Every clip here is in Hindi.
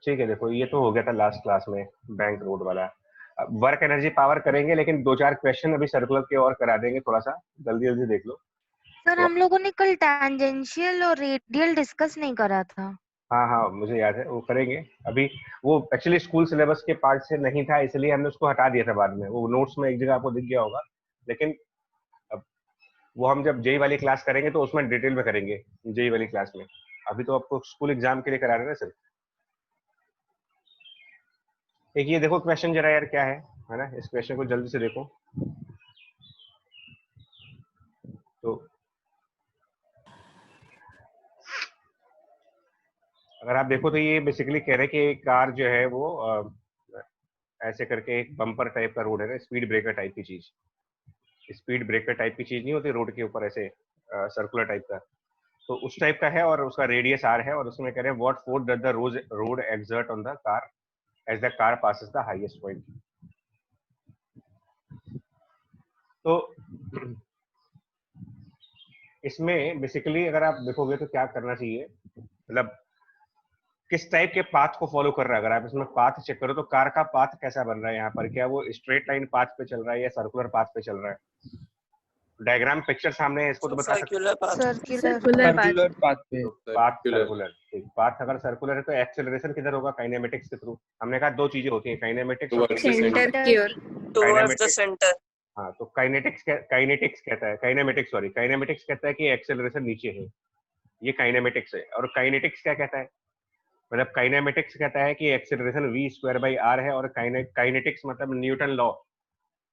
ठीक है, देखो ये तो हो गया था लास्ट क्लास में बैंक रोड वाला। वर्क एनर्जी पावर करेंगे, लेकिन दो चार क्वेश्चन अभी सर्कुलर के और करा देंगे, थोड़ा सा जल्दी जल्दी देख लो। सर तो हम लोगों ने कल टैंजेंशियल और रेडियल डिस्कस नहीं करा था। हाँ हाँ, मुझे याद है, वो करेंगे अभी। वो एक्चुअली स्कूल सिलेबस के पार्ट से नहीं था, इसलिए हमने उसको हटा दिया था बाद में। वो नोट्स में एक जगह आपको दिख गया होगा, लेकिन अब वो हम जब जेई वाली क्लास करेंगे तो उसमें डिटेल में करेंगे, जेई वाली क्लास में। अभी तो आपको स्कूल एग्जाम के लिए करा रहे हैं ना सिर्फ। एक ये देखो क्वेश्चन जरा यार, क्या है ना, इस क्वेश्चन को जल्दी से देखो। तो अगर आप देखो तो ये बेसिकली कह रहे हैं कि एक कार जो है वो ऐसे करके एक बम्पर टाइप का रोड है ना, स्पीड ब्रेकर टाइप की चीज। स्पीड ब्रेकर टाइप की चीज नहीं होती रोड के ऊपर ऐसे सर्कुलर टाइप का, तो उस टाइप का है, और उसका रेडियस आर है, और उसमें कह रहे हैं what force does the road exert on the car as the car passes the highest point. तो इसमें बेसिकली अगर आप देखोगे तो क्या करना चाहिए, मतलब किस टाइप के पाथ को फॉलो कर रहा है। अगर आप इसमें पाथ चेक करो तो कार का पाथ कैसा बन रहा है यहाँ पर, क्या वो स्ट्रेट लाइन पाथ पे चल रहा है या सर्कुलर पाथ पे चल रहा है। डायग्राम पिक्चर सामने है, इसको तो बता सकते circular path. Circular circular path पे। हो। तो पाथ सर्कुलर, ठीक। पाथ अगर सर्कुलर है तो एक्सेलरेशन किधर होगा, काइनेमेटिक्स के थ्रू। हमने कहा दो चीजें होती हैं, काइनेमेटिक्स और सेंटर की ओर। Towards the centre. हाँ, तो काइनेटिक्स कहता है, काइनेमेटिक्स सॉरी, काइनेमेटिक्स कहता है कि एक्सेलरेशन नीचे है, ये काइनेमेटिक्स है। और काइनेटिक्स क्या कहता है, मतलब काइनेमेटिक्स कहता है कि acceleration v square by r है, और काइनेटिक्स मतलब न्यूटन लॉ।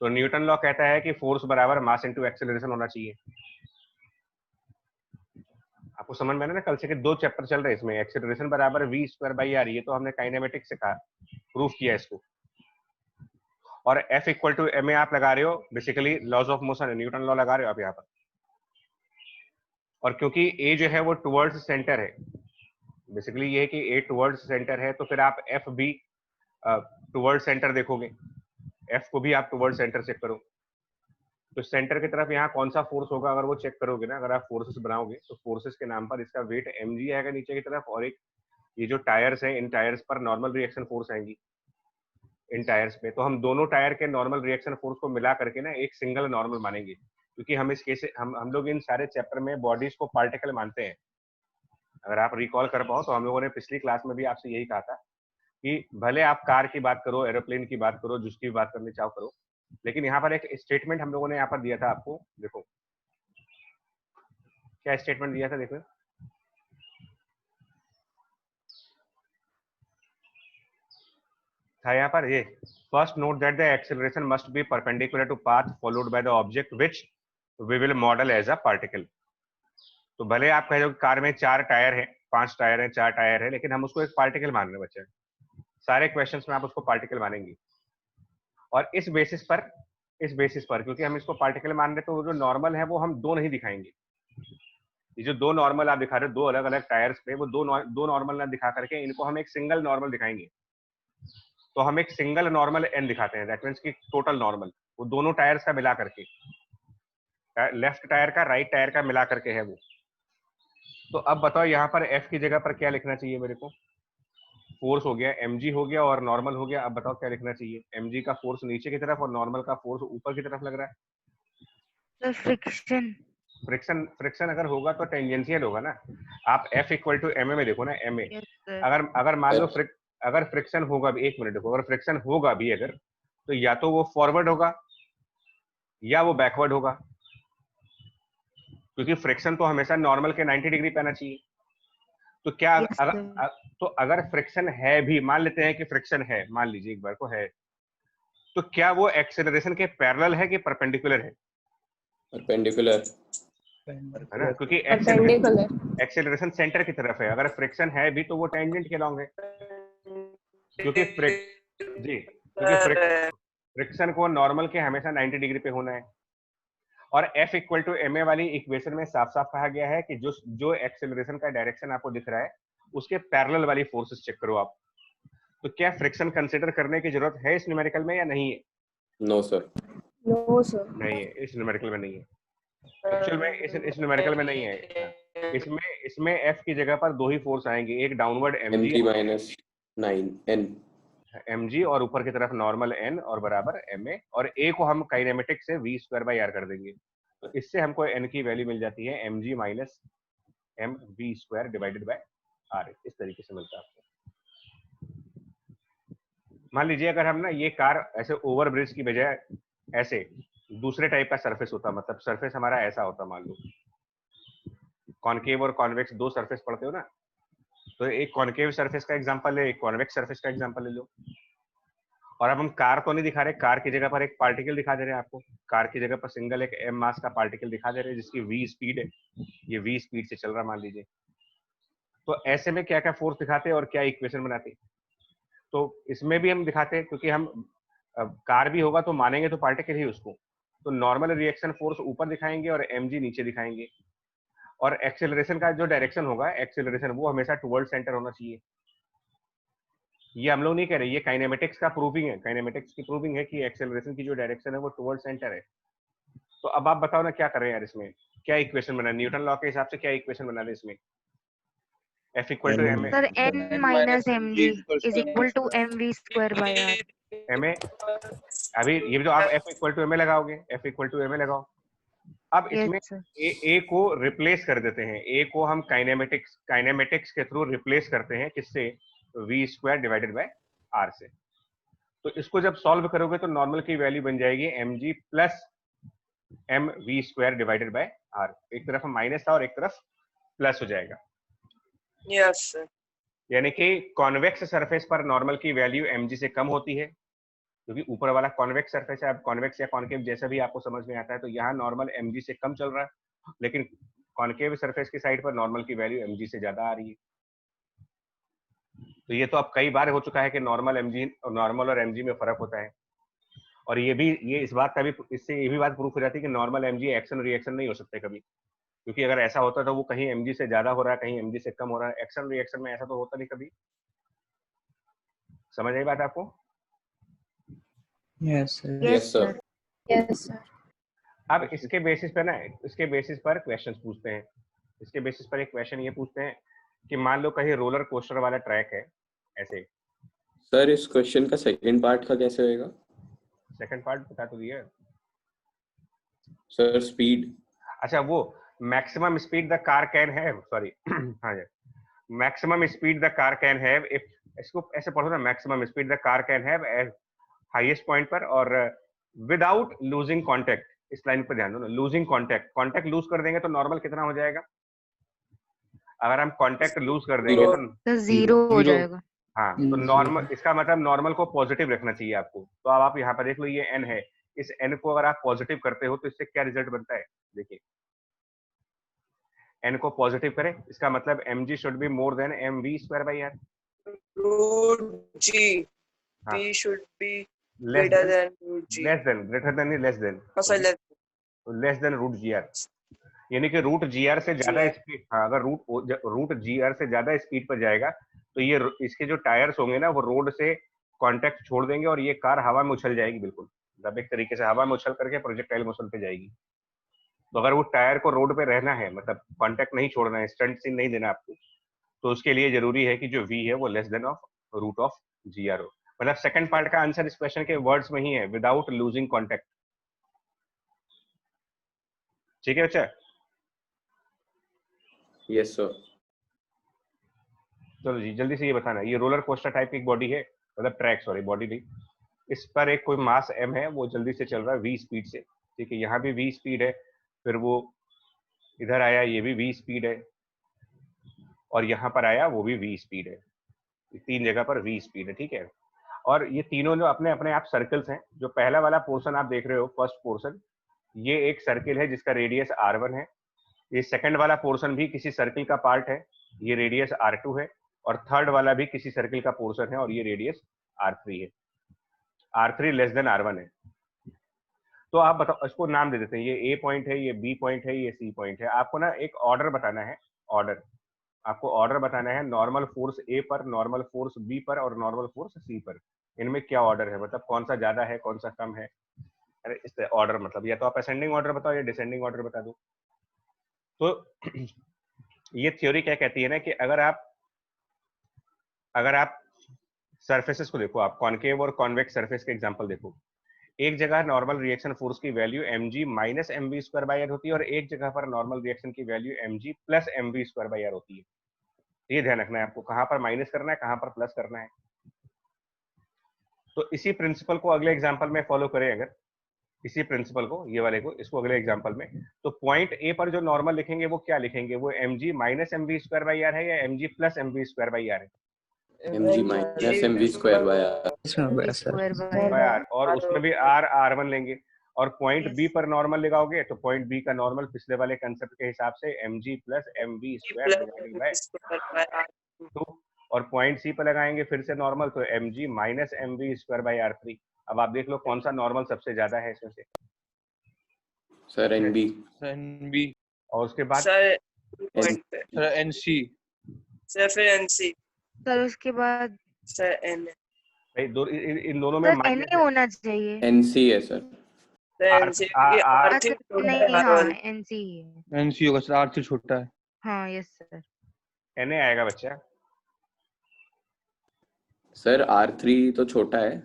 तो न्यूटन लॉ कहता है कि फोर्स बराबर मास इनटू एक्सेलरेशन होना चाहिए। आपको समझ में आया ना, कल से के दो चैप्टर चल रहे हैं इसमें, एक्सेलरेशन बराबर वी स्क्वायर बाई आर, ये तो हमने काइनेमेटिक्स से कहा, प्रूफ किया इसको। और F equal to m a आप लगा रहे हो, basically laws of motion, Newton law लगा रहे हो आप यहाँ पर। और क्योंकि ए जो है वो टुवर्ड्स सेंटर है, बेसिकली ये है कि ए टुवर्ड्स सेंटर है, तो फिर आप एफ भी टुवर्ड सेंटर देखोगे, एफ को भी आप टुवर्ड सेंटर चेक करो। तो सेंटर की तरफ यहाँ कौन सा फोर्स होगा, अगर वो चेक करोगे ना, अगर आप फोर्सेस बनाओगे तो फोर्सेस के नाम पर इसका वेट mg आएगा नीचे की तरफ, और एक ये जो टायर्स है, इन टायर्स पर नॉर्मल रिएक्शन फोर्स आएंगी इन टायर्स पे। तो हम दोनों टायर के नॉर्मल रिएक्शन फोर्स को मिला करके ना एक सिंगल नॉर्मल मानेंगे, क्योंकि हम इस केस हम लोग इन सारे चैप्टर में बॉडीज को पार्टिकल मानते हैं। अगर आप रिकॉल कर पाओ तो हम लोगों ने पिछली क्लास में भी आपसे यही कहा था कि भले आप कार की बात करो, एरोप्लेन की बात करो, जिसकी बात करनी चाहो करो, लेकिन यहाँ पर एक स्टेटमेंट हम लोगों ने यहाँ पर दिया था आपको। देखो क्या स्टेटमेंट दिया था, देखो था यहाँ पर ये, first note that the acceleration must be perpendicular to path followed by the object which we will model as a particle. तो भले आप कह दो कार में 4 टायर है, 5 टायर है, 4 टायर है, लेकिन हम उसको एक पार्टिकल मान रहे हैं बच्चे। सारे क्वेश्चंस में आप उसको पार्टिकल मानेंगे, और इस बेसिस पर क्योंकि हम इसको पार्टिकल मान रहे हैं, तो वो जो नॉर्मल है वो हम दो नहीं दिखाएंगे। ये जो दो नॉर्मल आप दिखा रहे हो दो अलग अलग टायर्स पे, वो दो नॉर्मल ना दिखा करके इनको हम एक सिंगल नॉर्मल दिखाएंगे। तो हम एक सिंगल नॉर्मल एन दिखाते हैं, दैट मीन्स की टोटल नॉर्मल वो दोनों टायर्स का मिला करके, लेफ्ट टायर का राइट टायर का मिला करके है वो। तो अब बताओ यहाँ पर एफ की जगह पर क्या लिखना चाहिए मेरे को, फोर्स हो गया, mg हो गया और नॉर्मल हो गया। अब बताओ क्या लिखना चाहिए, mg का फोर्स नीचे की तरफ और नॉर्मल का फोर्स ऊपर की तरफ लग रहा है। फ्रिक्शन। फ्रिक्शन अगर होगा तो टेंजेंशियल होगा ना। आप F equal to m a में देखो ना, एम ए, यस सर। अगर मान लो अगर फ्रिक्शन होगा भी, एक मिनट देखो, अगर फ्रिक्शन होगा भी अगर, तो या तो वो फॉरवर्ड होगा या वो बैकवर्ड होगा, क्योंकि फ्रिक्शन तो हमेशा नॉर्मल के 90 डिग्री पे आना चाहिए। तो क्या यस सर। तो अगर फ्रिक्शन है भी, मान लेते हैं कि फ्रिक्शन है, मान लीजिए एक बार को है, तो क्या वो एक्सेलरेशन के पैरेलल है कि परपेंडिकुलर है? परपेंडिकुलर है ना, क्योंकि परपेंडिकुलर। एक्सेलरेशन सेंटर की तरफ है। अगर फ्रिक्शन है भी तो वो टेंजेंट के लॉन्ग है, क्योंकि फ्रिक्शन को नॉर्मल के हमेशा 90 डिग्री पे होना है। और F equal to m a वाली इक्वेशन में साफ साफ कहा गया है कि जो एक्सेलरेशन का डायरेक्शन आपको दिख रहा है उसके पैरेलल वाली फोर्सेस चेक करो आप। तो क्या फ्रिक्शन कंसिडर करने की जरूरत है इस न्यूमेरिकल में या नहीं है? No sir. No sir. नहीं है, इस न्यूमेरिकल में नहीं है, एक्चुअल में इस न्यूमेरिकल में नहीं है। इसमें F की जगह पर दो ही फोर्स आएंगे, एक downward mg mg minus 9 n mg और ऊपर की तरफ नॉर्मल n और बराबर ma, और a को हम काइनेमेटिक से v स्क्वायर बाई आर कर देंगे। तो इससे हमको n की वैल्यू मिल जाती है mg minus m v square divided by r। इस तरीके से मिलता है आपको। मान लीजिए अगर हम ना ये कार ऐसे ओवर ब्रिज की बजाय ऐसे दूसरे टाइप का सरफेस होता, मतलब सरफेस हमारा ऐसा होता, मान लो कॉनकेव और कॉन्वेक्स दो सरफेस पढ़ते हो ना, तो एक कॉनकेव सरफेस का एग्जांपल ले, एक कॉन्वेक्स सरफेस का एग्जांपल ले लो। और अब हम कार तो नहीं दिखा रहे, कार की जगह पर एक पार्टिकल दिखा दे रहे हैं आपको। कार की जगह पर सिंगल एक m मास का पार्टिकल दिखा दे रहे हैं जिसकी v स्पीड है, ये v स्पीड से चल रहा मान लीजिए। तो ऐसे में क्या क्या फोर्स दिखाते हैं और क्या इक्वेशन बनाते हैं, तो इसमें भी हम दिखाते हैं, क्योंकि हम कार भी होगा तो मानेंगे तो पार्टिकल ही उसको। तो नॉर्मल रिएक्शन फोर्स ऊपर दिखाएंगे और mg नीचे दिखाएंगे, और एक्सेलरेशन का जो डायरेक्शन होगा, एक्सेलरेशन वो हमेशा टुवर्ड सेंटर होना चाहिए। ये हम लोग नहीं कह रहे, ये काइनेमेटिक्स का प्रूविंग है, काइनेमेटिक्स की प्रूविंग है कि एक्सेलरेशन की जो डायरेक्शन है वो टुवर्ड सेंटर है। तो अब आप बताओ ना क्या कर रहे हैं यार, इसमें क्या इक्वेशन बना, न्यूटन लॉ के हिसाब से क्या इक्वेशन बना दे इसमें? F equal to m Sir, n minus mg is equal to mv square by r. M a. अभी ये जो आप F equal to m a लगाओगे, F equal to m a लगाओ। अब Yes, इसमें sir. ए को रिप्लेस कर देते हैं, ए को हम काइनेमेटिक्स के थ्रू रिप्लेस करते हैं, किससे? v square divided by r से। तो इसको जब सॉल्व करोगे तो नॉर्मल की वैल्यू बन जाएगी mg plus m v square divided by r। एक तरफ माइनस था और एक तरफ प्लस हो जाएगा। Yes sir. यानी कि कॉन्वेक्स सरफेस पर नॉर्मल की वैल्यू mg से कम होती है, क्योंकि ऊपर वाला कॉन्वेक्स सरफेस है। अब कॉन्वेक्स या कॉनकेव जैसा भी आपको समझ में आता है, तो यहाँ नॉर्मल mg से कम चल रहा है, लेकिन कॉनकेव सरफेस की साइड पर नॉर्मल की वैल्यू mg से ज्यादा आ रही है। तो ये तो अब कई बार हो चुका है कि नॉर्मल और mg में फर्क होता है। और ये इस बात का भी, इससे ये भी बात प्रूफ हो जाती है कि नॉर्मल mg एक्शन रिएक्शन नहीं हो सकते कभी, क्योंकि अगर ऐसा होता तो वो कहीं mg से ज्यादा हो रहा है, कहीं mg से कम हो रहा है। एक्शन रिएक्शन में ऐसा तो होता नहीं कभी। समझ आई बात आपको? Yes, sir. Yes, sir. Yes, sir. अब इसके बेसिस पे ना, इसके बेसिस पर क्वेश्चंस पूछते हैं। इसके बेसिस पर एक क्वेश्चन ये पूछते हैं कि मान लो कहीं रोलर कोस्टर वाला ट्रैक है ऐसे। सर इस क्वेश्चन का सेकंड पार्ट का कैसे होएगा? सेकंड पार्ट बता तो दिया सर स्पीड। अच्छा, वो maximum speed the car can have, sorry हाँ जी, maximum speed the car can have if, इसको ऐसे पढ़ो ना, maximum speed the car can have at highest point पर और विदाउट लूजिंग कांटेक्ट। इस लाइन पर ध्यान दो ना, लूजिंग कांटेक्ट, कांटेक्ट लूज कर देंगे तो नॉर्मल कितना हो जाएगा? अगर हम कांटेक्ट लूज कर देंगे तो तो जीरो हो जाएगा। हाँ, तो नॉर्मल, इसका मतलब नॉर्मल को पॉजिटिव रखना चाहिए आपको। तो अब आप यहाँ पर देख लो, ये n है, इस n को अगर आप पॉजिटिव करते हो तो इससे क्या रिजल्ट बनता है? देखिए, n को पॉजिटिव करें, इसका मतलब mg should be more than mv square by r। Root g हाँ, p should be less greater than, than root g। Less than, greater than, less than, sorry, less than root g r. यानी कि रूट जी आर से ज्यादा स्पीड, हाँ, अगर रूट जी आर से ज्यादा स्पीड पर जाएगा तो ये इसके जो टायर्स होंगे ना, वो रोड से कांटेक्ट छोड़ देंगे और ये कार हवा में उछल जाएगी, बिल्कुल मतलब एक तरीके से हवा में उछल करके प्रोजेक्टाइल मोशन पे जाएगी। तो अगर वो टायर को रोड पे रहना है, मतलब कांटेक्ट नहीं छोड़ना है, स्टंट सीन नहीं देना आपको, तो उसके लिए जरूरी है कि जो v है वो less than of root of g r हो। मतलब सेकंड पार्ट का आंसर इस क्वेश्चन के वर्ड्स में ही है, विदाउट लूजिंग कांटेक्ट। ठीक है बच्चा? Yes sir. चलो जी, जल्दी से ये बताना, ये रोलर कोस्टर टाइप की एक बॉडी है, मतलब ट्रैक, सॉरी बॉडी नहीं, इस पर एक कोई मास m है, वो जल्दी से चल रहा है v स्पीड से। ठीक है, यहाँ भी v स्पीड है, फिर वो इधर आया, ये भी v स्पीड है, और यहाँ पर आया, वो भी v स्पीड है। तीन जगह पर v स्पीड है। ठीक है, और ये तीनों जो अपने अपने आप सर्कल्स हैं। जो पहला वाला पोर्शन आप देख रहे हो, फर्स्ट पोर्शन, ये एक सर्किल है जिसका रेडियस r1 है। ये सेकंड वाला पोर्शन भी किसी सर्किल का पार्ट है, ये रेडियस r2 है, और थर्ड वाला भी किसी सर्किल का पोर्शन है और ये रेडियस r3 है। r3 लेस देन r1 है। तो आप बताओ, इसको नाम दे देते हैं, ये a पॉइंट है, ये b पॉइंट है, ये c पॉइंट है। आपको ना एक ऑर्डर बताना है, ऑर्डर आपको ऑर्डर बताना है, नॉर्मल फोर्स a पर, नॉर्मल फोर्स b पर और नॉर्मल फोर्स c पर। इनमें क्या ऑर्डर है, मतलब कौन सा ज्यादा है कौन सा कम है। अरे इस ऑर्डर मतलब या तो आप असेंडिंग ऑर्डर बताओ या डिसेंडिंग ऑर्डर बता दो। तो ये थ्योरी क्या कहती है ना कि अगर आप सरफेसेस को देखो आप, कॉनकेव और कॉन्वेक्स सरफेस के एग्जांपल देखो। एक जगह नॉर्मल रिएक्शन फोर्स की value mg minus mv square by r होती है और एक जगह पर नॉर्मल रिएक्शन की value mg plus mv square by r होती है। ये ध्यान रखना है आपको, कहां पर माइनस करना है, कहां पर प्लस करना है। तो इसी प्रिंसिपल को अगले एग्जांपल में फॉलो करें, अगर इसी प्रिंसिपल को, ये वाले को, इसको अगले एग्जांपल में, तो पॉइंट ए पर जो नॉर्मल लिखेंगे वो क्या लिखेंगे, वो mg minus mv square by r है या mg plus mv square by r है? mg minus mv square by r, और उसमें भी r1 लेंगे। और पॉइंट बी पर नॉर्मल लगाओगे तो पॉइंट बी का नॉर्मल पिछले वाले कंसेप्ट के हिसाब से mg plus mv square divided by 2, और पॉइंट सी पर लगाएंगे फिर से नॉर्मल, तो mg minus mv square bye r3। अब आप देख लो कौन सा नॉर्मल सबसे ज्यादा है इसमें से। सर nb और उसके बाद सर सर NC सर फिर NC सर उसके बाद सर N भाई इन दोनों में सर माइनस NA होना चाहिए। nc है सर। सर NC क्योंकि R3 नहीं, हाँ NC है। NC होगा सर, R3 छोटा है। हाँ यस सर। Na आएगा बच्चा, सर r3 तो छोटा है,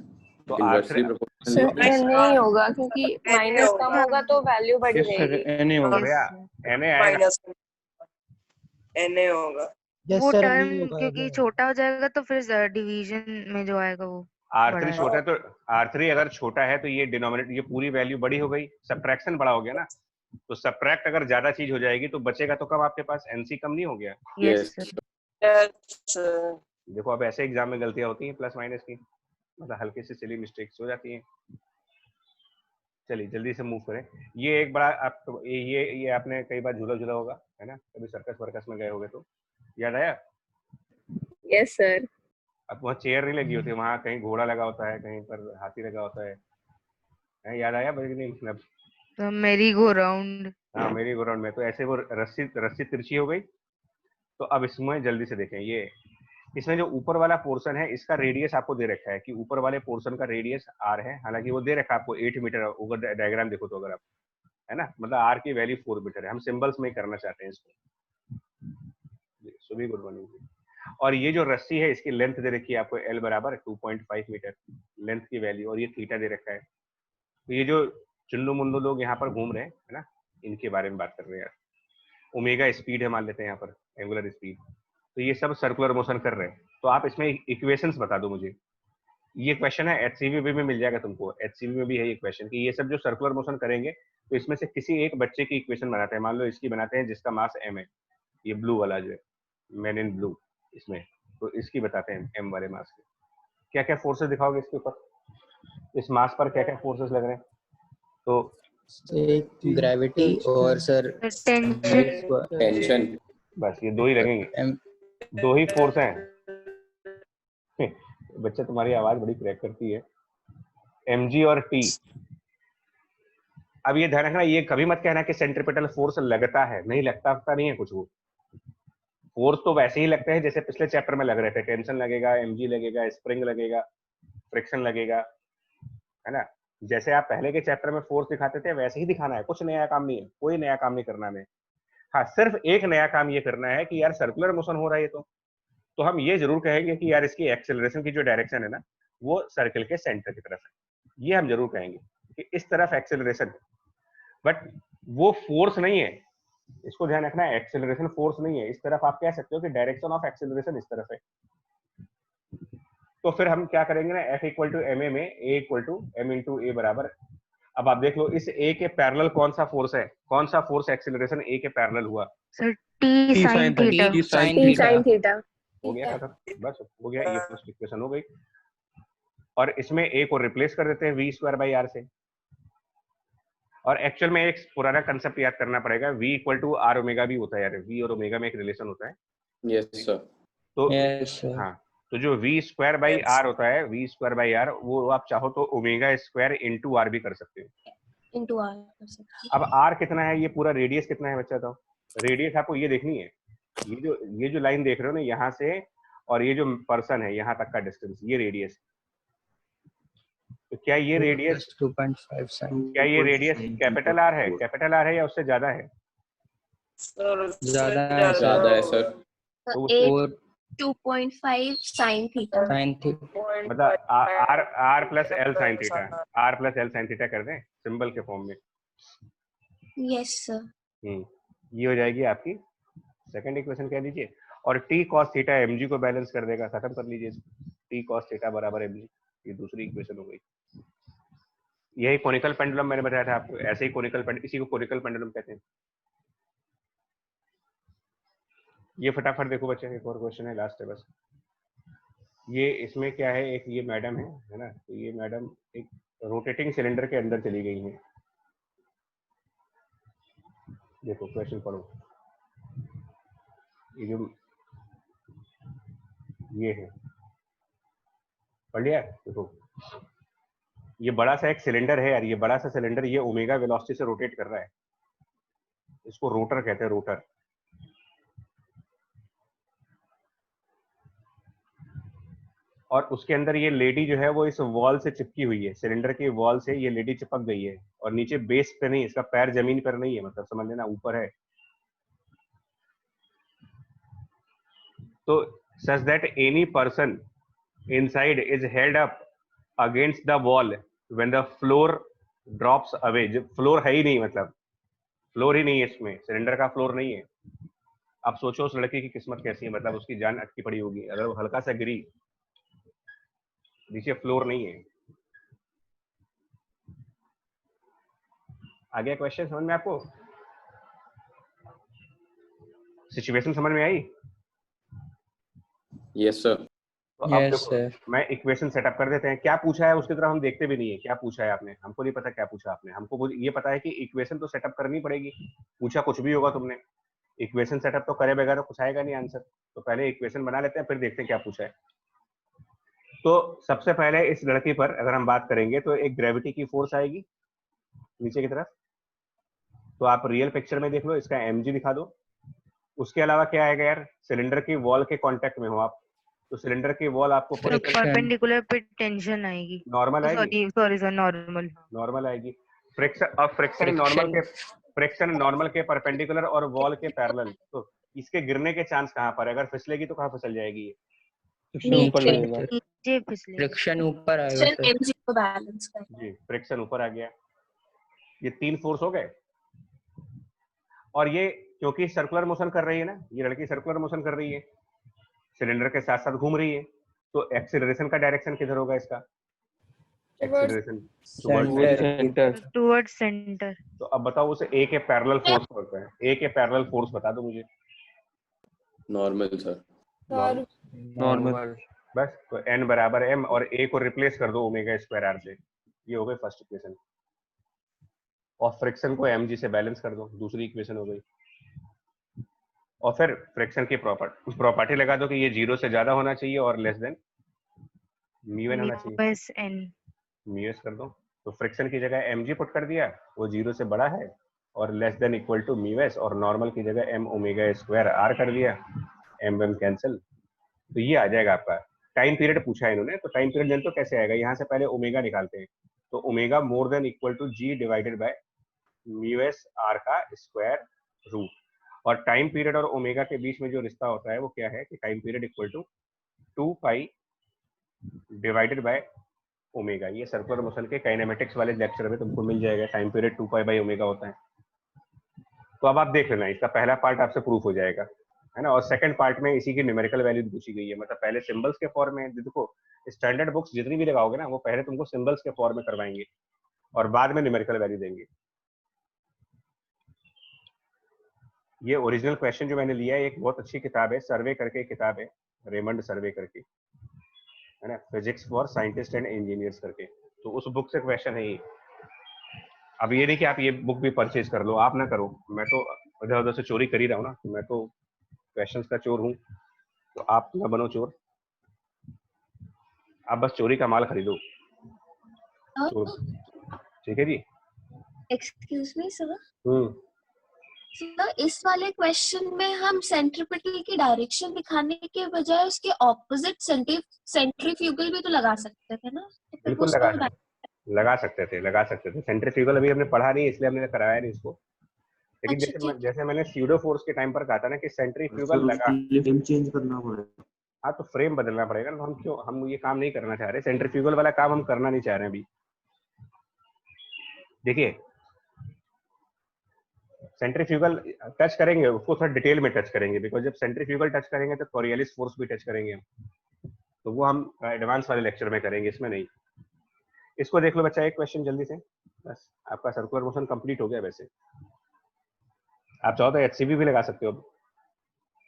तो इनवर्सली R3 प्रोपोर्शनल सर लिखते हैं। नहीं होगा क्योंकि NA माइनस होगा। कम होगा तो वैल्यू बढ़ यस सर, जाएगी। NA होगा। भैया Na आएगा, माइनस NA होगा। वो टर्म क्योंकि छोटा हो जाएगा तो फिर डिवीजन में जो आएगा वो बड़ा R3 है। छोटा है, तो R3 अगर छोटा है तो ये डिनोमिनेटर, ये पूरी वैल्यू बड़ी हो गई, सब्ट्रैक्शन बड़ा हो गया ना, तो सब्ट्रैक्ट अगर ज्यादा चीज हो जाएगी तो बचेगा तो कम आपके पास, NC कम नहीं हो गया। Yes Yes. सर। सर देखो अब ऐसे एग्जाम में गलतियां होती हैं प्लस माइनस की, मतलब हल्की सी सिली मिस्टेक्स हो जाती हैं। चलिए जल्दी से मूव करें। ये एक बड़ा आप ये आपने कई बार झूला झूला होगा, है ना, कभी सर्कस वर्कस में गए होगे तो याद आया। Yes sir. अब वहाँ चेयर नहीं लगी होती, वहाँ कहीं घोड़ा लगा होता है, कहीं पर हाथी लगा होता है, याद आया भाई नहीं? मतलब तो मेरी गो राउंड। हाँ, मेरी ग्राउंड में तो ऐसे वो रस्सी तिरछी हो गई। तो अब इसमें जल्दी से देखें, ये इसमें जो ऊपर वाला पोर्शन है इसका रेडियस आपको दे रखा है कि ऊपर वाले पोर्शन का रेडियस r है, हालांकि वो दे रखा है आपको 8 मीटर, अगर डायग्राम देखो तो, अगर आप, है ना, मतलब r की वैल्यू 4 मीटर है। हम सिंबल्स में करना चाहते हैं इसको। सुबह गुड मॉर्निंग। और ये जो रस्सी है इसकी लेंथ दे रखी है आपको l बराबर 2.5 मीटर लेंथ की वैल्यू, और ये थीटा दे रखा है। तो ये जो चुन्नू मुन्नू लोग यहाँ पर घूम रहे हैं, है ना, इनके बारे में बात कर रहे हैं। ओमेगा स्पीड है मान लेते हैं यहाँ पर, एंगुलर स्पीड, तो ये सब सर्कुलर मोशन कर रहे हैं। तो आप इसमें इक्वेशंस बता दो मुझे। ये क्वेश्चन है HCV में मिल जाएगा तुमको, HCV में भी है ये क्वेश्चन कि ये सब जो सर्कुलर मोशन करेंगे तो इसमें से किसी एक बच्चे की इक्वेशन बनाते हैं। मान लो इसकी बनाते हैं जिसका मास m है, ये ब्लू वाला जो है, मैन इन ब्लू, इसमें तो इसकी बताते हैं m वाले मास के। क्या क्या फोर्सेस दिखाओगे इसके ऊपर, इस मास पर क्या क्या फोर्सेस लग रहे हैं? तो ग्रेविटी और सर टेंशन, बस ये दो ही लगेंगे, दो ही फोर्स हैं। बच्चे तुम्हारी आवाज बड़ी क्रैक करती है, mg और t। अब ये ध्यान रखना, ये कभी मत कहना कि सेंट्रीपिटल फोर्स लगता है, नहीं लगता नहीं है कुछ। वो फोर्स तो वैसे ही लगते हैं जैसे पिछले चैप्टर में लग रहे थे, टेंशन लगेगा, mg लगेगा, स्प्रिंग लगेगा, फ्रिक्शन लगेगा, है ना। जैसे आप पहले के चैप्टर में फोर्स दिखाते थे वैसे ही दिखाना है, कुछ नया काम नहीं है, कोई नया काम नहीं करना है। हाँ, सिर्फ एक नया काम ये करना है कि यार सर्कुलर मोशन हो रहा है तो हम ये जरूर कहेंगे कि यार इसकी एक्सेलरेशन की जो डायरेक्शन है ना वो सर्कल के सेंटर की तरफ है, ये हम जरूर कहेंगे कि इस तरफ एक्सेलरेशन। बट वो फोर्स नहीं है, इसको ध्यान रखना है, एक्सेलरेशन फोर्स नहीं है। इस तरफ आप कह सकते हो कि डायरेक्शन ऑफ एक्सेलरेशन इस तरफ है। तो फिर हम क्या करेंगे ना, F इक्वल टू ma में a equal to m into a बराबर। अब आप देख लो इस a के पैरेलल कौन सा फोर्स है, कौन सा फोर्स एक्सेलरेशन a के पैरेलल हुआ? Sir T sin theta. T sin theta. हो गया खत्म, बस हो गया, ये फर्स्ट इक्वेशन हो गई। और इसमें a को रिप्लेस कर देते हैं v स्क्वायर बाई r से। और एक्चुअल में एक पुराना कंसेप्ट याद करना पड़ेगा, v equal to r omega भी होता है यार, v और ओमेगा में एक रिलेशन होता है। Yes sir. तो यस सर। हाँ, तो जो v स्क्वायर बाई r होता है, v स्क्वायर बाई r, वो आप चाहो तो ओमेगा स्क्वायर इंटू r भी कर सकते हो। इंटू आर कर सकते हैं। अब r कितना है, ये पूरा रेडियस कितना है बच्चा? तो रेडियस आपको ये देखनी है, ये जो लाइन देख रहे हो ना यहाँ से, और ये जो पर्सन है यहाँ तक का डिस्टेंस, ये रेडियस। तो क्या ये रेडियस, 2.5 क्या ये रेडियस कैपिटल R है, कैपिटल R है या उससे ज्यादा है? सर ज्यादा है ज्यादा है सर। तो एक और 2.5 sin theta. Sin theta. मतलब r plus L sine theta, r plus L sine theta कर दें सिंबल के फॉर्म में। Yes sir. ये हो जाएगी आपकी सेकंड इक्वेशन कह लीजिए। और t cos थीटा mg को बैलेंस कर देगा, खत्म कर लीजिए इसको। t cos थीटा बराबर mg, ये दूसरी इक्वेशन हो गई। यही कोनिकल पेंडुलम मैंने बताया था आपको, ऐसे ही कोनिकल पेंडुलम, इसी को कोनिकल पेंडुलम कहते हैं। ये फटाफट देखो बच्चे, एक और क्वेश्चन है, लास्ट है बस। ये इसमें क्या है, एक ये मैडम है ना, तो ये मैडम एक रोटेटिंग सिलेंडर के अंदर चली गई है। देखो क्वेश्चन पढ़ो, ये जो ये है, पढ़ लिया? देखो ये बड़ा सा एक सिलेंडर है यार, ये बड़ा सा सिलेंडर ये ओमेगा वेलोसिटी से रोटेट कर रहा है, इसको रोटर कहते हैं, रोटर। और उसके अंदर ये लेडी जो है वो इस वॉल से चिपकी हुई है, सिलेंडर के वॉल से ये लेडी चिपक गई है, और नीचे बेस पे नहीं, इसका पैर जमीन पर नहीं है, मतलब समझ लेना ऊपर है। तो such that any person inside is held up against the wall when the floor drops away। जब फ्लोर है ही नहीं, मतलब फ्लोर ही नहीं है इसमें, सिलेंडर का फ्लोर नहीं है। अब सोचो उस लड़की की किस्मत कैसी है, मतलब उसकी जान अटकी पड़ी होगी अगर वो हल्का सा गिरी, नीचे फ्लोर नहीं है। आ गया क्वेश्चन समझ में आपको? सिचुएशन समझ में आई? Yes sir. तो अब देखो मैं इक्वेशन सेटअप कर देते हैं। क्या पूछा है उसकी तरफ हम देखते भी नहीं है, क्या पूछा है आपने, हमको नहीं पता क्या पूछा आपने। हमको ये पता है कि इक्वेशन तो सेटअप करनी पड़ेगी, पूछा कुछ भी होगा तुमने, इक्वेशन सेटअप तो करे बगैर कुछ आएगा नहीं आंसर। तो पहले इक्वेशन बना लेते हैं, फिर देखते हैं क्या पूछा है। तो सबसे पहले इस लड़की पर अगर हम बात करेंगे तो एक ग्रेविटी की फोर्स आएगी नीचे की तरफ, तो आप रियल पिक्चर में देख लो, इसका mg दिखा दो। उसके अलावा क्या आएगा यार, सिलेंडर की वॉल के कांटेक्ट में हो आप, तो सिलेंडर की वॉल आपको परपेंडिकुलर पे टेंशन आएगी, नॉर्मल आएगी, सॉरी सर नॉर्मल आएगी। फ्रिक्शन, अब फ्रिक्शन नॉर्मल के परपेंडिकुलर और वॉल के पैरेलल, तो इसके गिरने के चांस कहाँ पर, अगर फिसलेगी तो कहाँ फिसल जाएगी ये? नीचे फिसले, फ्रिक्शन ऊपर आएगा सर। mg को बैलेंस कर जी, फ्रिक्शन ऊपर आ गया। ये 3 फोर्स हो गए। और ये क्योंकि सर्कुलर मोशन कर रही है ना, ये लड़की सर्कुलर मोशन कर रही है, सिलेंडर के साथ साथ घूम रही है, तो एक्सीलरेशन का डायरेक्शन किधर होगा इसका? Acceleration towards centre. तो अब बताओ उसे ए के पैरेलल फोर्स होता है, ए के पैरेलल फोर्स बता दो मुझे। Normal sir. नॉर्मल। बस, तो n बराबर m और a को रिप्लेस कर दो ओमेगा स्क्वायर r से, ये हो गई फर्स्ट इक्वेशन। और फ्रिक्शन को mg से बैलेंस कर दो, दूसरी इक्वेशन हो गई। और फिर फ्रिक्शन की प्रॉपर्टी लगा दो कि ये 0 से ज्यादा होना चाहिए और लेस देन μn होना चाहिए, μs कर दो। तो फ्रिक्शन की जगह mg पुट कर दिया, वो 0 से बड़ा है और less than equal to μs, और नॉर्मल की जगह m ओमेगा स्क्वायर r कर दिया, m कैंसिल, तो ये आ जाएगा आपका। टाइम पीरियड पूछा है इन्होंने, तो टाइम पीरियड जान तो कैसे आएगा, यहाँ से पहले ओमेगा निकालते हैं, तो omega more than equal to g divided by μs r का स्क्वायर रूट। और टाइम पीरियड और ओमेगा के बीच में जो रिश्ता होता है वो क्या है कि time period equal to 2 pi divided by omega. ये सर्कुलर मोशन के काइनेमेटिक्स वाले लेक्चर में तुमको मिल जाएगा, time period 2 pi by omega होता है। तो अब आप देख लेना, इसका पहला पार्ट आपसे प्रूफ हो जाएगा, है ना। और सेकंड पार्ट में इसी की न्यूमेरिकल वैल्यू पूछी गई है, मतलब पहले सिंबल्स के फॉर्म में। देखो स्टैंडर्ड बुक्स जितनी भी लगाओगे ना, वो पहले तुमको सिंबल्स के फॉर्म में करवाएंगे और बाद में न्यूमेरिकल वैल्यू देंगे। ये ओरिजिनल क्वेश्चन जो मैंने लिया है, एक बहुत अच्छी किताब है, सर्वे करके किताब है, रेमंड सर्वे करके, है ना, physics for scientist and engineers करके, तो उस बुक से क्वेश्चन है ये। अब ये नहीं कि आप ये बुक भी परचेज कर लो, आप ना करो, मैं तो इधर उधर से चोरी कर ही रहा हूँ ना, मैं तो क्वेश्चंस का चोर हूँ, तो आप ना बनो चोर, आप बस चोरी का माल खरीदो, ठीक है जी। एक्सक्यूज मी सर, इस वाले क्वेश्चन में हम सेंट्रीपिटल की डायरेक्शन दिखाने के बजाय उसके ऑपोजिट सेंट्रीफ्यूगल भी तो लगा सकते थे ना? बिल्कुल लगा सकते थे। सेंट्रीफ्यूगल अभी हमने पढ़ा नहीं, इसलिए हमने कराया नहीं इसको। लेकिन जैसे मैंने स्यूडो फोर्स के टाइम पर कहा था ना कि सेंट्रीफ्यूगल लगा, नेम चेंज करना पड़ेगा। हाँ तो फ्रेम बदलना पड़ेगा ना, हम ये काम नहीं करना चाह रहे, सेंट्रीफ्यूगल वाला काम हम करना नहीं चाह रहे हैं अभी। देखिए सेंट्रीफ्यूगल टच करेंगे, उसको थोड़ा डिटेल में टच करेंगे, बिकॉज जब सेंट्रीफ्यूगल टच करेंगे तो कोरियलिस फोर्स भी टच करेंगे हम, तो वो हम एडवांस वाले लेक्चर में करेंगे, इसमें नहीं। इसको देख लो बच्चा, एक क्वेश्चन जल्दी से, बस आपका सर्कुलर मोशन कंप्लीट हो गया। वैसे आप चाहो तो एचसीवी भी लगा सकते हो,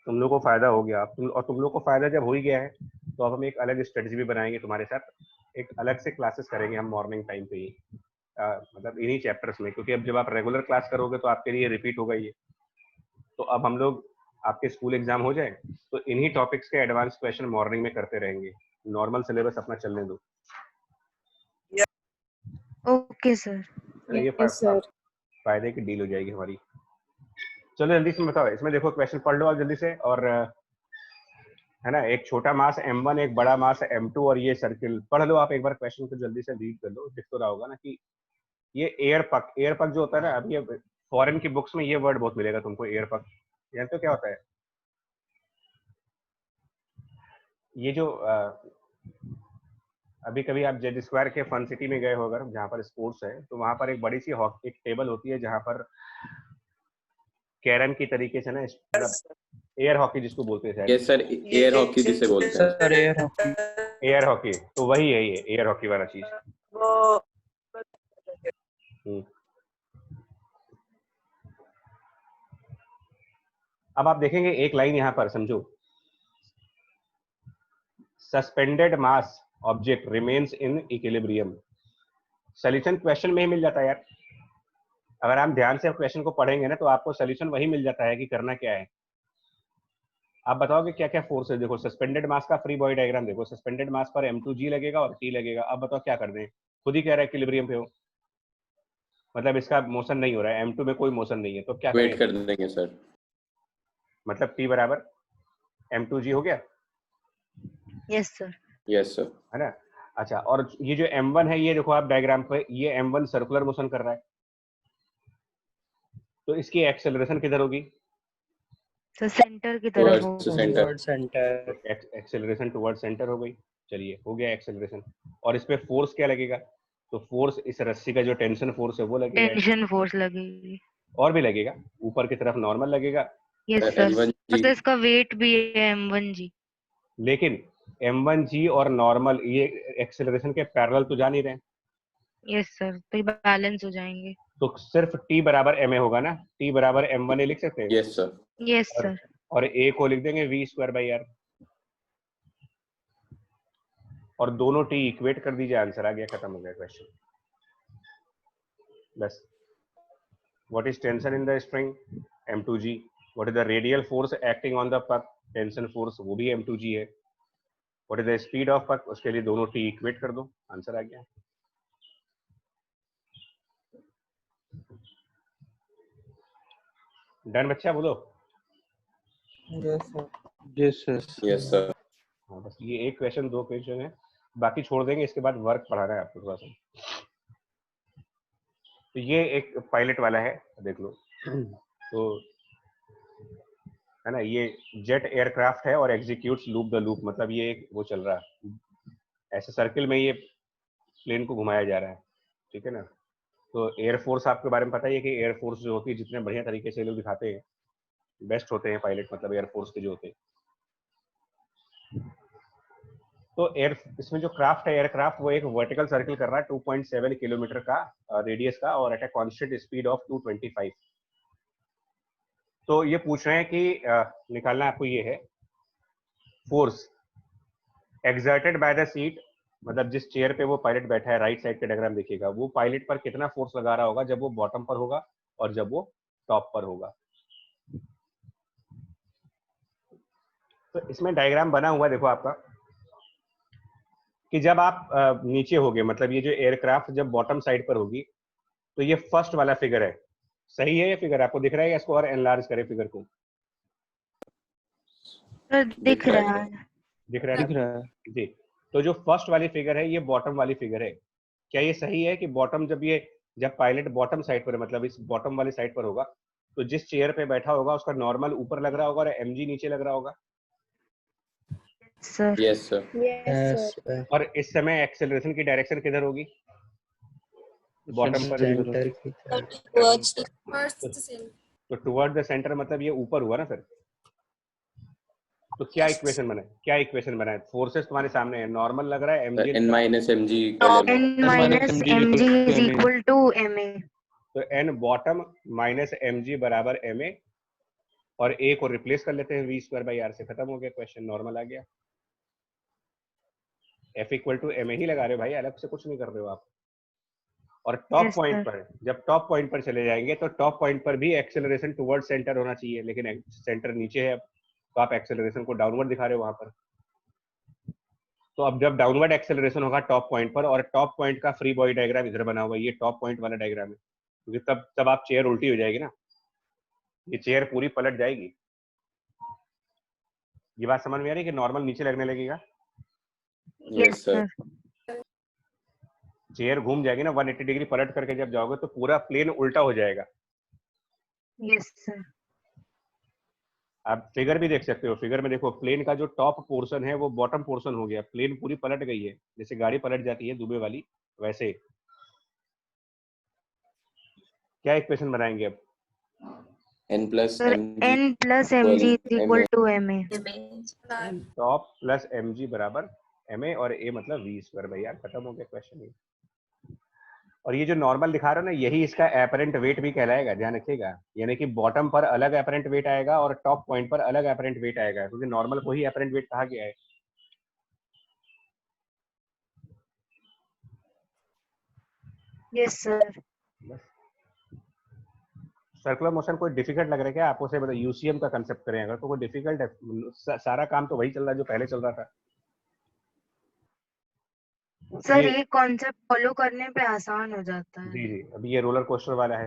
तुम लोग को फायदा हो गया, और तुम लोग को फायदा जब हो ही गया है तो अब हम एक अलग स्ट्रेटजी भी बनाएंगे तुम्हारे साथ, एक अलग से क्लासेस करेंगे हम मॉर्निंग टाइम पे ही, मतलब इन्हीं चैप्टर्स में, क्योंकि अब जब आप रेगुलर क्लास करोगे तो आपके लिए रिपीट होगा ये। तो अब हम लोग, आपके स्कूल एग्जाम हो जाए तो इन्हीं टॉपिक्स के एडवांस क्वेश्चन मॉर्निंग में करते रहेंगे, नॉर्मल सिलेबस अपना चलने दो। Okay sir. ये फायदे की डील हो जाएगी हमारी। चलो जल्दी से बताओ, इसमें देखो क्वेश्चन पढ़ लो आप जल्दी से, और है ना, एक छोटा मास m1, एक बड़ा मास m2, और ये सर्किल पढ़ लो आप एक बार, क्वेश्चन को जल्दी से रीड कर लो, दिख तो रहा होगा ना कि ये एयर पक जो होता है ना, अब ये फॉरेन की बुक्स में ये वर्ड बहुत मिलेगा तुमको, एयर पक, जानते हो क्या होता है? ये जो अभी कभी आप जेड स्क्वायर के फन सिटी में गए हो अगर, जहाँ पर स्पोर्ट्स है, तो वहां पर एक बड़ी सी एक टेबल होती है जहाँ पर कैरम की तरीके से ना, एयर हॉकी जिसको बोलते हैं, यस सर, एयर हॉकी जिसे बोलते हैं सर, एयर हॉकी, तो वही है ये एयर हॉकी वाला चीज। अब आप देखेंगे एक लाइन यहाँ पर, समझो, suspended mass object remains in equilibrium. Solution question में ही मिल जाता है यार, अगर आप ध्यान से क्वेश्चन को पढ़ेंगे ना तो आपको सॉल्यूशन वही मिल जाता है कि करना क्या है। आप बताओगे क्या क्या फोर्स है, देखो सस्पेंडेड मास का फ्री बॉडी डायग्राम देखो, सस्पेंडेड मास पर m2g लगेगा और t लगेगा। अब बताओ क्या कर दें, खुद ही कह रहा है इक्विलिब्रियम पे हो, मतलब इसका मोशन नहीं हो रहा है, m2 में कोई मोशन नहीं है, तो क्या वेट कर देंगे सर, मतलब t बराबर m2g हो गया। Yes sir. यस सर, है ना। अच्छा, और ये जो m1 है, ये देखो आप डायग्राम पे, ये m1 सर्कुलर मोशन कर रहा है, तो इसकी एक्सेलरेशन किधर होगी? तो सेंटर की तरफ centre, centre. Acceleration toward centre हो गई। चलिए हो गया एक्सेलरेशन। और इस पे फोर्स क्या लगेगा? तो फोर्स इस रस्सी का जो टेंशन फोर्स है वो लगेगा, टेंशन फोर्स लगेगी, और भी लगेगा, ऊपर की तरफ नॉर्मल लगेगा। यस सर, मतलब इसका वेट भी है m1g। लेकिन m1g और नॉर्मल ये एक्सेलरेशन के पैरेलल तो जा नहीं रहे, यस सर, तो बैलेंस हो जाएंगे। तो सिर्फ t बराबर ma होगा ना, t बराबर m1a लिख सकते हैं। Yes sir, yes sir. और a को लिख देंगे v²/r, और दोनों t इक्वेट कर दीजिए, आंसर आ गया, खत्म हो गया क्वेश्चन। बस, what is tension in the string? m2g. what is the radial force acting on the puck? Tension force, वो भी m2g है। what is the speed of puck? उसके लिए दोनों t इक्वेट कर दो, आंसर आ गया। डन बच्चा, बोलो। Yes sir. यस सर, हाँ, बस ये एक क्वेश्चन, दो क्वेश्चन है, बाकी छोड़ देंगे, इसके बाद वर्क पढ़ाना है आपको थोड़ा सा। तो ये एक पायलट वाला है, देख लो। तो है ना, ये जेट एयरक्राफ्ट है और एग्जीक्यूट्स लूप द लूप, मतलब ये एक वो चल रहा है, ऐसे सर्किल में ये प्लेन को घुमाया जा रहा है, ठीक है ना। तो एयरफोर्स आपके बारे में पता ही है कि एयरफोर्स जो होती है, जितने बढ़िया तरीके से लोग दिखाते हैं, बेस्ट होते हैं पायलट, मतलब एयरफोर्स के जो होते हैं। तो इसमें जो क्राफ्ट है, एयरक्राफ्ट, वो एक वर्टिकल सर्किल कर रहा है 2.7 किलोमीटर का रेडियस का, और at a constant speed of 225। तो ये पूछ रहे हैं कि निकालना आपको ये है force exerted by the seat, मतलब जिस चेयर पे वो पायलट बैठा है, राइट साइड का डायग्राम देखिएगा, वो पायलट पर कितना फोर्स लगा रहा होगा जब वो बॉटम पर होगा और जब वो टॉप पर होगा। तो इसमें डायग्राम बना हुआ देखो आपका, कि जब आप नीचे होगे, मतलब ये जो एयरक्राफ्ट जब बॉटम साइड पर होगी, तो ये फर्स्ट वाला फिगर है, सही है ये फिगर? आपको दिख रहा है? इसको और एनलार्ज करें फिगर को, दिख रहा है, दिख रहा है जी। तो जो फर्स्ट वाली फिगर है, ये बॉटम वाली फिगर है। क्या ये सही है कि बॉटम, जब पायलट बॉटम साइड पर, मतलब इस बॉटम वाली साइड पर होगा, तो जिस चेयर पे बैठा होगा उसका नॉर्मल ऊपर लग रहा होगा और mg नीचे लग रहा होगा? Sir. Yes sir. Yes sir. और इस समय एक्सेलरेशन की डायरेक्शन किधर होगी? बॉटम पर। सेंटर की तरफ। towards the तो टुवर्ड द सेंटर मतलब ये ऊपर हुआ ना सर। तो क्या इक्वेशन बना है? क्या इक्वेशन बना है? फोर्सेस तुम्हारे सामने है, नॉर्मल लग रहा है mg n minus m g n minus mg is equal to ma। तो n बॉटम माइनस mg बराबर ma, और a को रिप्लेस कर लेते हैं v स्क्वायर बाई r से, खत्म हो गया क्वेश्चन, नॉर्मल आ गया। f इक्वल टू ma ही लगा रहे हो भाई, अलग से कुछ नहीं कर रहे हो आप। और टॉप Yes, पॉइंट sir. पर, जब टॉप पॉइंट पर चले जाएंगे तो टॉप पॉइंट पर भी एक्सेलरेशन टुवर्ड सेंटर होना चाहिए, लेकिन सेंटर नीचे है, तो आप एक्सेलरेशन को डाउनवर्ड दिखा रहे हो वहां पर। तो अब जब डाउनवर्ड एक्सेलरेशन होगा टॉप पॉइंट पर, और टॉप पॉइंट का फ्री बॉडी डायग्राम इधर बना हुआ है, ये टॉप पॉइंट वाला डायग्राम है, क्योंकि तब आप चेयर उल्टी हो जाएगी ना, ये चेयर पूरी पलट जाएगी। ये बात समझ में आ रही है कि नॉर्मल नीचे लगने लगेगा, यस सर। चेयर घूम जाएगी ना 180 डिग्री पलट करके जब जाओगे तो पूरा प्लेन उल्टा हो जाएगा। Yes sir. आप फिगर भी देख सकते हो, फिगर में देखो प्लेन का जो टॉप पोर्शन है वो बॉटम पोर्शन हो गया, प्लेन पूरी पलट गई है, जैसे गाड़ी पलट जाती है दुबे वाली वैसे। क्या इक्वेशन बनाएंगे अब? N plus sir m g n plus mg is equal to ma। Top plus mg बराबर ma, और a मतलब v स्क्वायर बाई r, खत्म हो गया क्वेश्चन। और ये जो नॉर्मल दिखा रहे हो ना, यही इसका एपरेंट वेट भी कहलाएगा, ध्यान रखिएगा। यानी कि बॉटम पर अलग एपरेंट वेट आएगा और टॉप पॉइंट पर अलग एपरेंट वेट आएगा, क्योंकि नॉर्मल को ही एपरेंट वेट कहा गया है। Yes sir. सर्कुलर मोशन कोई डिफिकल्ट लग रहा है क्या आपको? से मतलब यूसीएम का कंसेप्ट करें अगर तो कोई डिफिकल्ट है? सारा काम तो वही चल रहा है जो पहले चल रहा था। सर ये ये कॉन्सेप्ट फॉलो करने पे आसान हो जाता है। जी, अभी ये रोलर कोस्टर वाला है।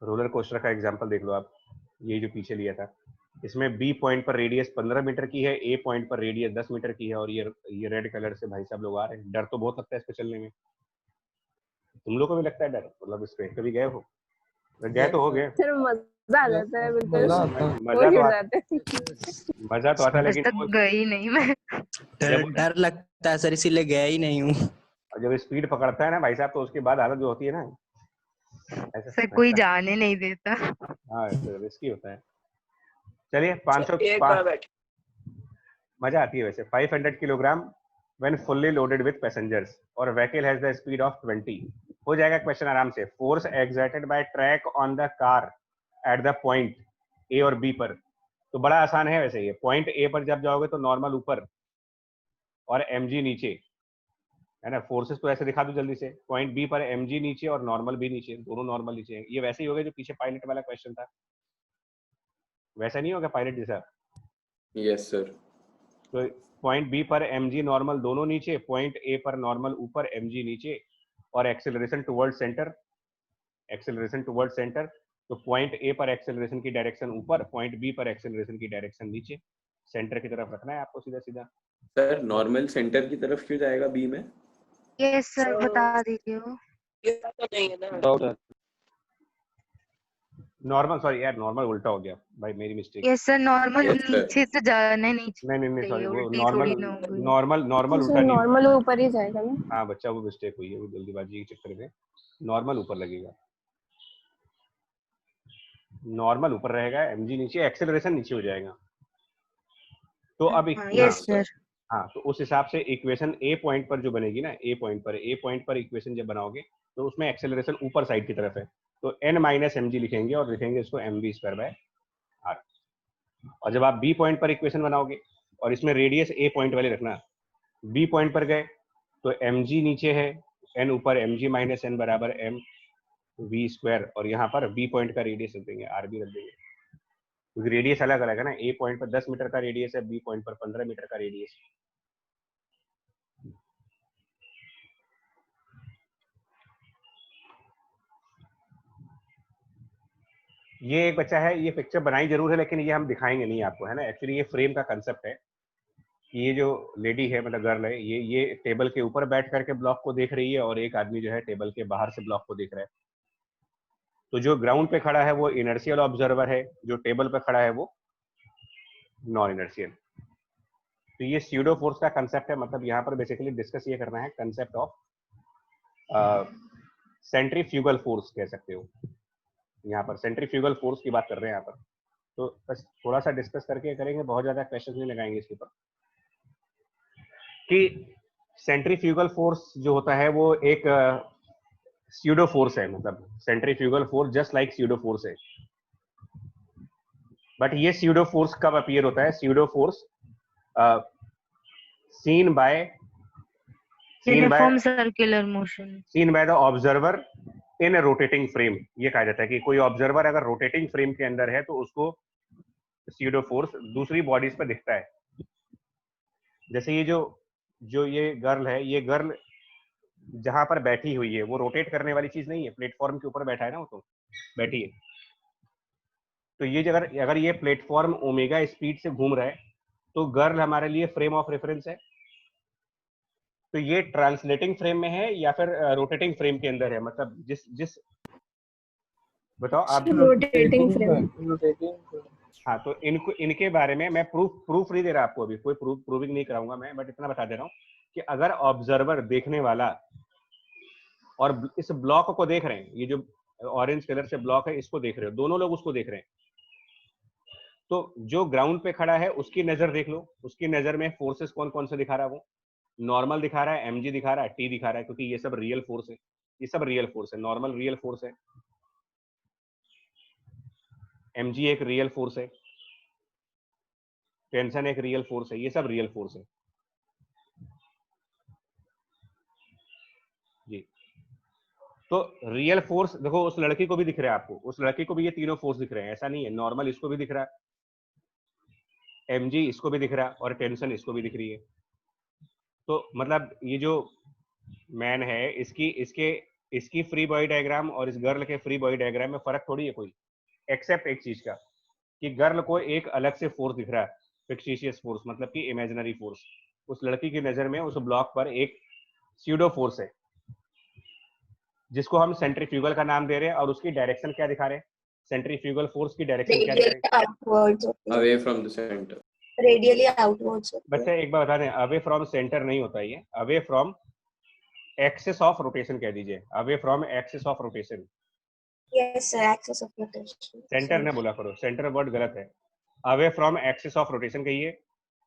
रोलर कोस्टर का एग्जांपल देख लो आप, ये जो पीछे लिया था, इसमें बी पॉइंट पर रेडियस 15 मीटर की है, ए पॉइंट पर रेडियस 10 मीटर की है, और ये रेड कलर से भाई साहब लोग आ रहे हैं। डर तो बहुत लगता है इस पे चलने में। तुम लोग को भी लगता है डर? मतलब इस पे कभी गए हो? गए तो हो गए। सर मजा आ जाता है बिल्कुल। मजा तो आता है, आज लेकिन तक गई नहीं मैं। डर लगता है सर, इसीलिए गया ही नहीं हूँ। जब स्पीड पकड़ता है ना भाई साहब, तो उसके बाद हालत जो होती है ना, सर कोई जाने नहीं देता। हाँ रिस्की होता है। चलिए 500 एक बार बैठ। मजा आती है वैसे। 500 kilogram when fully loaded with passengers और vehicle has the speed of 20, हो जाएगा क्वेश्चन आराम से। Force exerted by track on the car at the point A और B पर, तो बड़ा आसान है वैसे। ये पॉइंट A पर जब जाओगे तो नॉर्मल ऊपर और mg नीचे, है ना। फोर्सेस तो ऐसे दिखा दो जल्दी से, पॉइंट B पर mg नीचे और नॉर्मल भी नीचे, दोनों नॉर्मल नीचे हैं। ये वैसे ही हो गया जो पीछे पायलट वाला क्वेश्चन था, वैसा नहीं होगा पायलट जैसा? Yes sir. तो पॉइंट बी पर mg नॉर्मल दोनों नीचे, पॉइंट ए पर नॉर्मल ऊपर mg नीचे, और acceleration toward centre, acceleration toward centre. तो पॉइंट ए पर एक्सेलरेशन की डायरेक्शन ऊपर, पॉइंट बी पर एक्सेलरेशन की डायरेक्शन नीचे, सेंटर की तरफ रखना है आपको सीधा सीधा। सर नॉर्मल सेंटर की तरफ क्यों जाएगा बी में? यस सर बता दीजिए वो। ये तो नहीं है ना। नॉर्मल, सॉरी यार, नॉर्मल उल्टा हो गया भाई, मेरी mistake. Yes sir normal Yes, sir. नीचे से जाना नहीं नहीं सॉरी, वो उल्टी नॉर्मल, थोड़ी ना हो गई। नॉर्मल उल्टा नहीं। नॉर्मल ऊपर ही जाएगा ना। हाँ बच्चा, वो मिस्टेक हुई है, वो जल्दीबाजी के चक्कर में नॉर्मल ऊपर लगेगा, नॉर्मल ऊपर रहेगा, mg नीचे, एक्सेलरेशन नीचे हो जाएगा। तो अब यस सर। हाँ, तो उस हिसाब से इक्वेशन ए पॉइंट पर जो बनेगी ना, ए पॉइंट पर इक्वेशन जब बनाओगे तो उसमें एक्सेलरेशन ऊपर साइड की तरफ है, तो n माइनस mg लिखेंगे और लिखेंगे इसको mv स्क्वायर बाय r। और जब आप बी पॉइंट पर इक्वेशन बनाओगे, और इसमें रेडियस ए पॉइंट वाले रखना, बी पॉइंट पर गए तो mg नीचे है, n ऊपर, mg माइनस n बराबर m v स्क्वायर, और यहाँ पर बी पॉइंट का रेडियस रख देंगे, r भी रख देंगे, क्योंकि रेडियस अलग अलग है ना। ए पॉइंट पर 10 मीटर का रेडियस है, बी पॉइंट पर 15 मीटर का रेडियस। ये एक बच्चा है, ये पिक्चर बनाई जरूर है लेकिन ये हम दिखाएंगे नहीं आपको, है ना। एक्चुअली ये फ्रेम का कंसेप्ट है कि ये जो लेडी है, मतलब गर्ल है, ये टेबल के ऊपर बैठ करके ब्लॉक को देख रही है, और एक आदमी जो है टेबल के बाहर से ब्लॉक को देख रहा है। तो जो ग्राउंड पे खड़ा है वो इनर्शियल ऑब्जर्वर है, जो टेबल पे खड़ा है वो नॉन इनर्शियल। तो ये स्यूडो फोर्स का कंसेप्ट है, मतलब यहाँ पर बेसिकली डिस्कस ये करना है कंसेप्ट ऑफ सेंट्रीफ्यूगल फोर्स कह सकते हो। यहाँ पर सेंट्रीफ्यूगल फोर्स की बात कर रहे हैं यहाँ पर, तो बस थोड़ा सा डिस्कस करके करेंगे, बहुत ज्यादा क्वेश्चन नहीं लगाएंगे इसके ऊपर। कि सेंट्रीफ्यूगल फोर्स जो होता है वो एक स्यूडो फोर्स है, मतलब centrifugal force just like pseudo force है। बट ये स्यूडो फोर्स कब अपीयर होता है? Pseudo force seen by uniform circular motion, seen by the observer in a rotating frame। ये कहा जाता है कि कोई ऑब्जर्वर अगर रोटेटिंग फ्रेम के अंदर है तो उसको स्यूडो फोर्स दूसरी बॉडीज पर दिखता है। जैसे ये जो ये गर्ल है, ये गर्ल जहां पर बैठी हुई है वो रोटेट करने वाली चीज नहीं है, प्लेटफॉर्म के ऊपर बैठा है ना, वो तो बैठी है। तो ये अगर ये प्लेटफॉर्म ओमेगा स्पीड से घूम रहा है तो गर्ल हमारे लिए फ्रेम ऑफ रेफरेंस है। तो ये ट्रांसलेटिंग फ्रेम में है या फिर रोटेटिंग फ्रेम के अंदर है? मतलब जिस बताओ आप। Rotating frame. हाँ, तो इनके बारे में मैं प्रूफ नहीं दे रहा आपको, अभी कोई प्रूविंग नहीं कराऊंगा मैं, बट इतना बता दे रहा हूँ कि अगर ऑब्जर्वर देखने वाला और इस ब्लॉक को देख रहे हैं, ये जो ऑरेंज कलर से ब्लॉक है इसको देख रहे हो, दोनों लोग उसको देख रहे हैं, तो जो ग्राउंड पे खड़ा है उसकी नजर देख लो, उसकी नजर में फोर्सेस कौन कौन से दिखा रहा है? वो नॉर्मल दिखा रहा है, mg दिखा रहा है, t दिखा रहा है, क्योंकि ये सब रियल फोर्स है, ये सब रियल फोर्स है। नॉर्मल रियल फोर्स है, mg एक रियल फोर्स है, टेंशन एक रियल फोर्स है, ये सब रियल फोर्स है जी। तो रियल फोर्स देखो, उस लड़की को भी दिख रहा है आपको, उस लड़की को भी ये तीनों फोर्स दिख रहे हैं, ऐसा नहीं है। नॉर्मल इसको भी दिख रहा है, mg इसको भी दिख रहा है, और टेंशन इसको भी दिख रही है। तो मतलब ये जो मैन है इसकी फ्री बॉडी डायग्राम और इस गर्ल के फ्री बॉडी डायग्राम में फर्क थोड़ी है कोई, एक्सेप्ट एक चीज का कि गर्ल को एक अलग से फोर्स दिख रहा है, फिक्टिशियस फोर्स, मतलब कि इमेजिनरी फोर्स। उस लड़की की नजर में उस ब्लॉक पर एक स्यूडो फोर्स है जिसको हम सेंट्रीफ्यूगल का नाम दे रहे हैं, और उसकी डायरेक्शन क्या दिखा रहे हैं? सेंट्रीफ्यूगल फोर्स की डायरेक्शन क्या दिखा रहे हैं? Away from the centre, radially outwards. बच्चा एक बार बता दें, अवे फ्रॉम सेंटर नहीं होता, ये away from axis of rotation कह दीजिए, away from axis of rotation. Yes sir, axis of rotation. Centre ने बोला करो, सेंटर वर्ड गलत है, away from axis of rotation कहिए।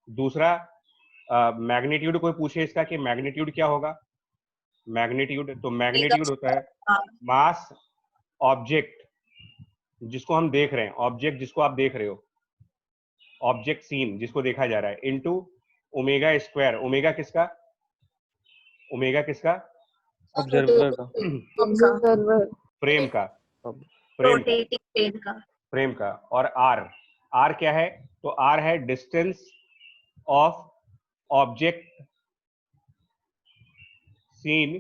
दूसरा, मैग्नीट्यूड कोई पूछे इसका कि मैग्नीट्यूड क्या होगा? मैग्नीट्यूड, तो मैग्नीट्यूड होता है मास ऑब्जेक्ट जिसको हम देख रहे हैं, ऑब्जेक्ट जिसको आप देख रहे हो, ऑब्जेक्ट सीन जिसको देखा जा रहा है, इनटू ओमेगा स्क्वायर। ओमेगा किसका? ओमेगा किसका? ऑब्जर्वर का, ऑब्जर्वर फ्रेम का, रोटेटिंग प्लेन का, फ्रेम का। और आर क्या है? तो आर है distance of object seen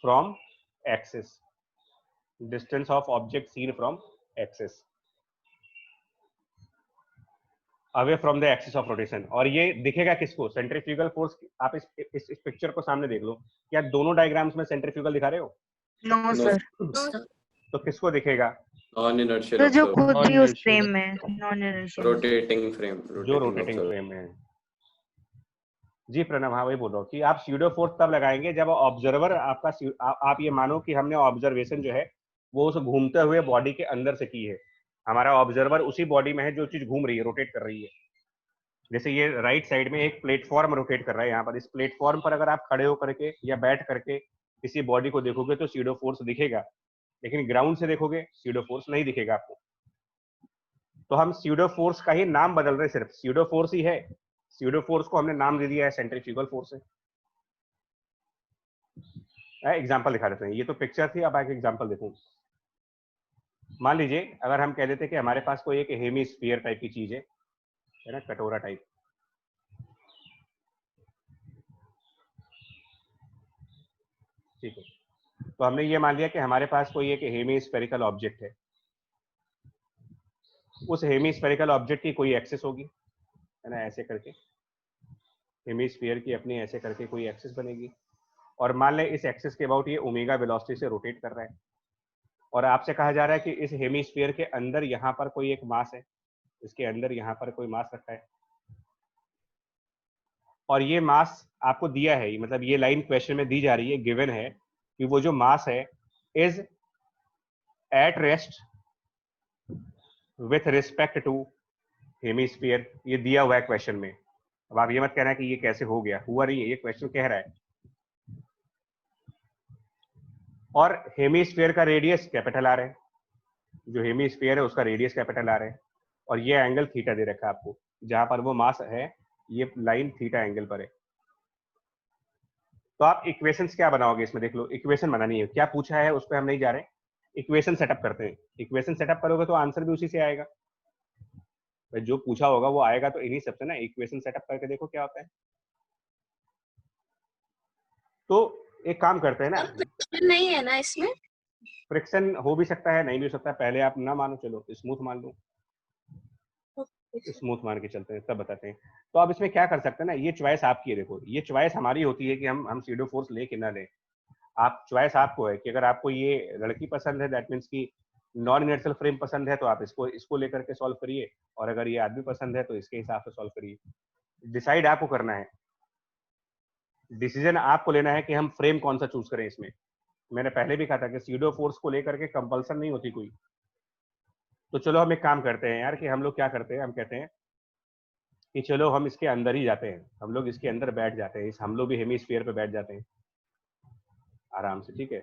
from axis, distance of object seen from axis, away from the axis of rotation. और ये दिखेगा किसको? Centrifugal force. आप इस पिक्चर को सामने देख लो, क्या दोनों डायग्राम्स में सेंट्रीफ्यूगल दिखा रहे हो? नो सर, तो किसको दिखेगा? नॉन इनर्शियल तो जो ऑब्जर्वर, खुद ही उस Non-inertial। फ्रेम में नॉन इनर्शियल, रोटेटिंग फ्रेम, जो रोटेटिंग फ्रेम में है। जी प्रणव, हाँ वही बोल रहा हूँ कि आप स्यूडो फोर्स तब लगाएंगे जब ऑब्जर्वर आपका आप ये मानो कि हमने ऑब्जर्वेशन जो है वो उस घूमते हुए बॉडी के अंदर से की है, हमारा ऑब्जर्वर उसी बॉडी में है जो चीज घूम रही है, रोटेट कर रही है। जैसे ये राइट साइड में एक प्लेटफॉर्म रोटेट कर रहा है, यहाँ पर इस प्लेटफॉर्म पर अगर आप खड़े होकर के या बैठ करके किसी बॉडी को देखोगे तो स्यूडो फोर्स दिखेगा, लेकिन ग्राउंड से देखोगे स्यूडो फोर्स नहीं दिखेगा आपको। तो हम स्यूडो फोर्स का ही नाम बदल रहे, सिर्फ स्यूडो फोर्स ही है, स्यूडो फोर्स को हमने नाम दे दिया है सेंट्रीफ्यूगल फोर्स से। एग्जांपल दिखा देते हैं, ये तो पिक्चर थी, अब एक एग्जांपल देखूं। मान लीजिए अगर हम कह देते कि हमारे पास कोई एक हेमीस्फीयर टाइप की चीज है ना, कटोरा टाइप, ठीक है। तो हमने ये मान लिया कि हमारे पास कोई एक हेमीस्फेरिकल ऑब्जेक्ट है, उस हेमीस्फेरिकल ऑब्जेक्ट की कोई एक्सिस होगी, है ना, ऐसे करके हेमीस्फीयर की अपनी ऐसे करके कोई एक्सिस बनेगी, और मान लें इस एक्सिस के अबाउट ये ओमेगा वेलोसिटी से रोटेट कर रहा है, और आपसे कहा जा रहा है कि इस हेमीस्फीयर के अंदर यहाँ पर कोई एक मास है, इसके अंदर यहाँ पर कोई मास रखा है और ये मास आपको दिया है, मतलब ये लाइन क्वेश्चन में दी जा रही है, गिवन है कि वो जो मास है is at rest with respect to hemisphere. ये दिया हुआ है क्वेश्चन में। अब आप ये मत कहना कि ये कैसे हो गया, हुआ नहीं है, ये क्वेश्चन कह रहा है। और हेमिस्फीयर का रेडियस कैपिटल आर है, जो हेमिस्फीयर है उसका रेडियस कैपिटल आर है, और ये एंगल थीटा दे रखा है आपको, जहां पर वो मास है ये लाइन थीटा एंगल पर है। तो आप इक्वेशंस क्या बनाओगे इसमें, देख लो, इक्वेशन बनानी है। क्या पूछा है उस पर हम नहीं जा रहे, इक्वेशन सेटअप करते हैं। इक्वेशन सेटअप करोगे तो आंसर भी उसी से आएगा, जो पूछा होगा वो आएगा तो इन्हीं सबसे ना। इक्वेशन सेटअप करके देखो क्या होता है। तो एक काम करते हैं ना, नहीं है ना इसमें, फ्रिक्शन हो भी सकता है, नहीं भी हो सकता है। पहले आप ना मानो, चलो स्मूथ मान लो, स्मूथ मान के चलते हैं, तब बताते हैं। तो आप इसमें क्या कर सकते हैं ना, ये चॉइस आपकी है। देखो ये चॉइस हमारी होती है कि हम सीडो फोर्स ले कि ना ले। आप चॉइस आपको है कि अगर आपको ये लड़की पसंद है, दैट मीन्स की नॉन इनर्शियल फ्रेम पसंद है, तो आप इसको लेकर के सॉल्व करिए, और अगर ये आदमी पसंद है तो इसके हिसाब से सॉल्व करिए। डिसाइड आपको करना है, डिसीजन आपको लेना है कि हम फ्रेम कौन सा चूज करें। इसमें मैंने पहले भी कहा था कि सीडो फोर्स को लेकर के कंपल्सन नहीं होती कोई। तो चलो हम एक काम करते हैं यार, कि हम लोग क्या करते हैं, हम कहते हैं कि चलो हम इसके अंदर ही जाते हैं, हम लोग इसके अंदर बैठ जाते हैं, हम लोग भी हेमिस्फीयर पे बैठ जाते हैं आराम से, ठीक है।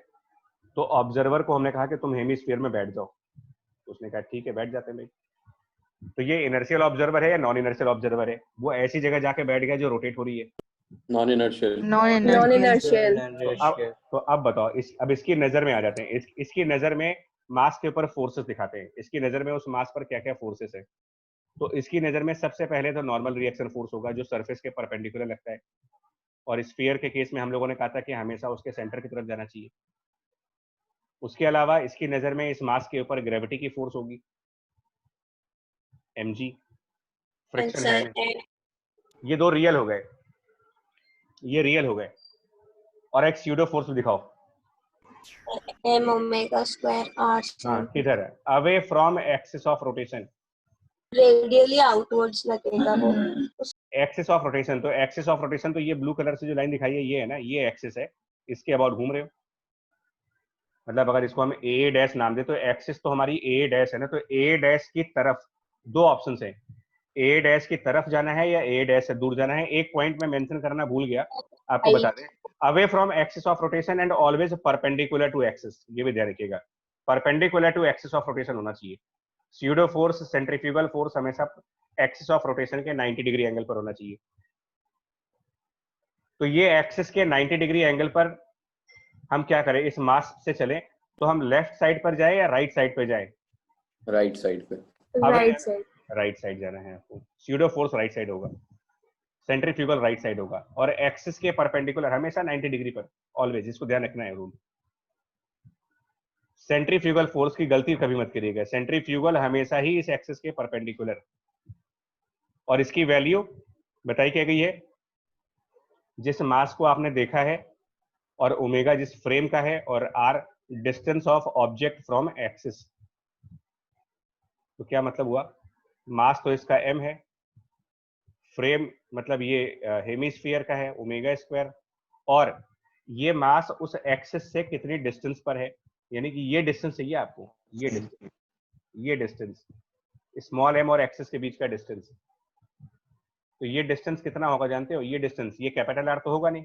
तो ऑब्जर्वर को हमने कहा कि तुम हेमिस्फीयर में बैठ जाओ, तो उसने कहा ठीक है बैठ जाते हैं भाई। तो ये इनर्शियल ऑब्जर्वर है या नॉन इनर्शियल ऑब्जर्वर है? वो ऐसी जगह जाके बैठ गया जो रोटेट हो रही है, नॉन इनर्शियल। Non inertial. तो अब बताओ, अब इसकी नजर में आ जाते हैं। इसकी नजर में मास के ऊपर फोर्सेस दिखाते हैं, इसकी नजर में उस मास पर क्या क्या फोर्सेस है। तो इसकी नजर में सबसे पहले तो नॉर्मल रिएक्शन फोर्स होगा, जो सरफेस के परपेंडिकुलर लगता है, और स्फीयर के केस में हम लोगों ने कहा था कि हमेशा उसके सेंटर की तरफ जाना चाहिए। उसके अलावा इसकी नजर में इस मास के ऊपर ग्रेविटी की फोर्स होगी, mg, फ्रिक्शन है। ये दो रियल हो गए, ये रियल हो गए। और एक स्यूडो फोर्स दिखाओ। m ओमेगा स्क्वायर r हाँ किधर है? Away from axis of rotation, radially outwards लगेगा वो। Axis of rotation. तो एक्सिस ऑफ रोटेशन, तो ये ब्लू कलर से जो लाइन दिखाई है ये है ना, ये एक्सिस है, इसके अबाउट घूम रहे हो। मतलब अगर इसको हम ए डैश नाम दे तो एक्सिस तो हमारी ए डैश है ना, तो ए डैश की तरफ दो ऑप्शन है, ए डैश की तरफ जाना है या ए डैश से दूर जाना है। एक पॉइंट में मेंशन करना भूल गया, आपको बता दें, away from axis of rotation and always perpendicular to axis. ये भी ध्यान रखिएगा, perpendicular to axis of rotation होना चाहिए। स्यूडो फोर्स, सेंट्रीफ्यूगल फोर्स हमेशा एक्सिस ऑफ रोटेशन के 90 डिग्री एंगल पर होना चाहिए। तो ये एक्सिस के 90 डिग्री एंगल पर हम क्या करें, इस मास से चले तो हम लेफ्ट साइड पर जाए या राइट साइड पे जाए? राइट साइड पे। Right side. राइट साइड जाना है आपको। स्यूडो फोर्स राइट साइड होगा, सेंट्रीफ्यूगल राइट साइड होगा, और एक्सिस के परपेंडिकुलर हमेशा 90 डिग्री पर, ऑलवेज। इसको ध्यान रखना है रूल। सेंट्रीफ्यूगल फोर्स की गलती कभी मत करिएगा, सेंट्रीफ्यूगल हमेशा ही इस एक्सिस के परपेंडिकुलर। और इसकी वैल्यू बताई क्या गई है, जिस मास को आपने देखा है, और ओमेगा जिस फ्रेम का है, और r distance of object from axis. तो क्या मतलब हुआ, मास तो इसका m है, फ्रेम मतलब ये हेमिस्फीयर का है ओमेगा स्क्वायर, और ये मास उस एक्सिस से कितनी डिस्टेंस पर है, यानी कि ये डिस्टेंस चाहिए आपको, ये डिस्टेंस स्मॉल m और एक्सिस के बीच का डिस्टेंस। तो ये डिस्टेंस कितना होगा जानते हो? ये डिस्टेंस, ये कैपिटल आर तो होगा नहीं,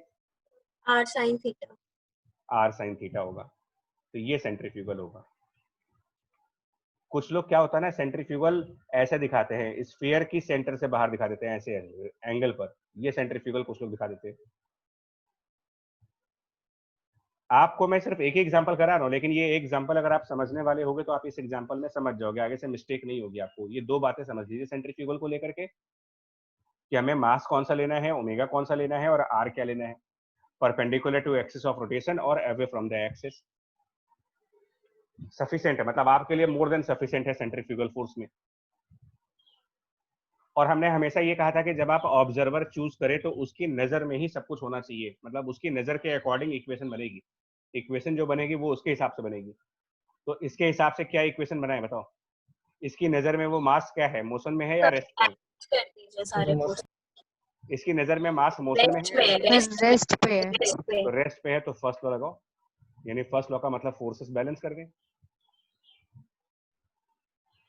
r sin theta, r sine theta होगा। तो ये सेंट्रीफ्यूगल होगा। कुछ लोग क्या होता है ना, सेंट्रीफ्यूगल ऐसे दिखाते हैं, स्फीयर की सेंटर से बाहर दिखा देते हैं ऐसे एंगल पर, ये सेंट्रीफ्यूगल कुछ लोग दिखा देते हैं। आपको मैं सिर्फ एक ही एग्जांपल करा रहा हूँ, लेकिन ये एग्जांपल अगर आप समझने वाले होगे तो आप इस एग्जांपल में समझ जाओगे, आगे से मिस्टेक नहीं होगी आपको। ये दो बातें समझ लीजिए सेंट्रीफ्यूगल को लेकर के, कि हमें मास कौन सा लेना है, ओमेगा कौन सा लेना है, और आर क्या लेना है, perpendicular to axis of rotation और away from the axis. Sufficient है, मतलब आपके लिए मोर देन सफिशिएंट है सेंट्रीफ्यूगल फोर्स में। और हमने हमेशा ये कहा था कि जब आप ऑब्जर्वर चूज करें तो उसकी नजर में ही सब कुछ होना चाहिए, मतलब उसकी नजर के अकॉर्डिंग इक्वेशन बनेगी, इक्वेशन जो बनेगी वो उसके हिसाब से बनेगी। तो इसके हिसाब से क्या इक्वेशन बनाए बताओ? इसकी नजर में वो मास क्या है, मोशन में है या रेस्ट पे है? कर दीजिए सारे क्वेश्चन। इसकी नजर में मास मोशन में रेस्ट है या पे रेस्ट पे है। रेस्ट पे। तो रेस्ट पे है तो फर्स्ट लॉ लगाओ, यानी फर्स्ट लॉ का मतलब फोर्सेस बैलेंस कर दें।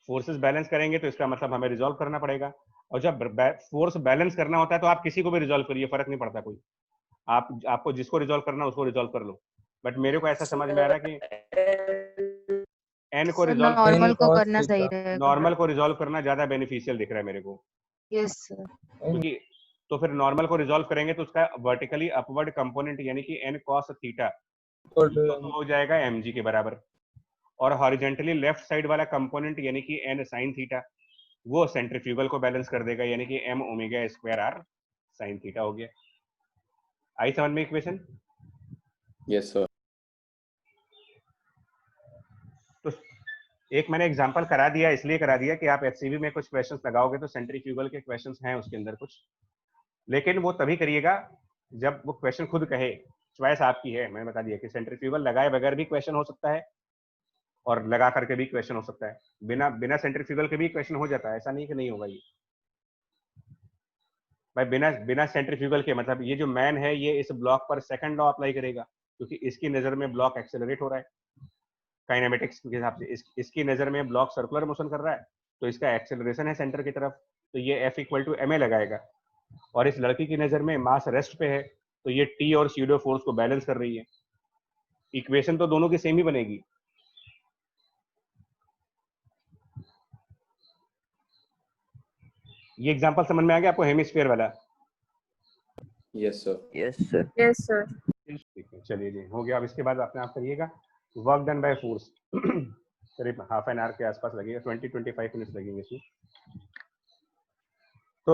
फोर्सेस बैलेंस करेंगे तो इसका मतलब हमें रिजॉल्व करना पड़ेगा, और जब फोर्स बैलेंस करना होता है तो आप किसी को भी रिजॉल्व करिए, फर्क नहीं पड़ता कोई, आपको जिसको रिजॉल्व करना है उसको रिजॉल्व कर लो। बट मेरे को ऐसा समझ में आ रहा है कि एन को रिजॉल्व नॉर्मल को करना सही रहेगा। नॉर्मल को रिजॉल्व करना ज्यादा बेनिफिशियल दिख रहा है मेरे को, यस सर। क्योंकि तो फिर नॉर्मल को रिजॉल्व करेंगे तो उसका वर्टिकली अपवर्ड कंपोनेंट यानी कि एन कॉस थीटा तो हो जाएगा mg के बराबर, और हॉरिजेंटली लेफ्ट साइड वाला कंपोनेंट यानी कि एन साइन थीटा वो सेंट्रीफ्यूगल को बैलेंस कर देगा, यानी कि m omega square r sine theta हो गया। आई समझ में इक्वेशन? Yes sir. तो एक मैंने एग्जांपल करा दिया, इसलिए करा दिया कि आप एचसीवी में कुछ क्वेश्चंस लगाओगे तो सेंट्रीफ्यूगल के क्वेश्चंस हैं उसके अंदर कुछ, लेकिन वो तभी करिएगा जब वो क्वेश्चन खुद कहे, चॉइस आपकी है। मैंने बता दिया कि सेंट्रीफ्यूगल लगाए बगैर भी क्वेश्चन हो सकता है और लगा करके भी क्वेश्चन हो सकता है, बिना सेंट्रीफ्यूगल के भी क्वेश्चन हो जाता है, ऐसा नहीं कि नहीं होगा। ये भाई बिना सेंट्रीफ्यूगल के मतलब ये जो मैन है ये इस ब्लॉक पर सेकंड लॉ अप्लाई करेगा, क्योंकि इसकी नजर में ब्लॉक एक्सेलरेट हो रहा है काइनेमेटिक्स के हिसाब से, इसकी नजर में ब्लॉक सर्कुलर मोशन कर रहा है तो इसका एक्सेलरेशन है सेंटर की तरफ, तो ये F इक्वल टू ma लगाएगा। और इस लड़की की नजर में मास रेस्ट पे है तो ये T और स्यूडो फोर्स को बैलेंस कर रही है। इक्वेशन तो दोनों की सेम ही बनेगी। ये एग्जांपल समझ में आ गया आपको हेमिस्फीयर वाला? Yes sir. Yes sir. Yes, sir. ठीक है, चलिए जी हो गया। अब इसके बाद अपने आप करिएगा वर्क डन बाय फोर्स। करीब हाफ एन आवर के आसपास लगेगा, 20-25 मिनट्स लगेंगे इसमें। तो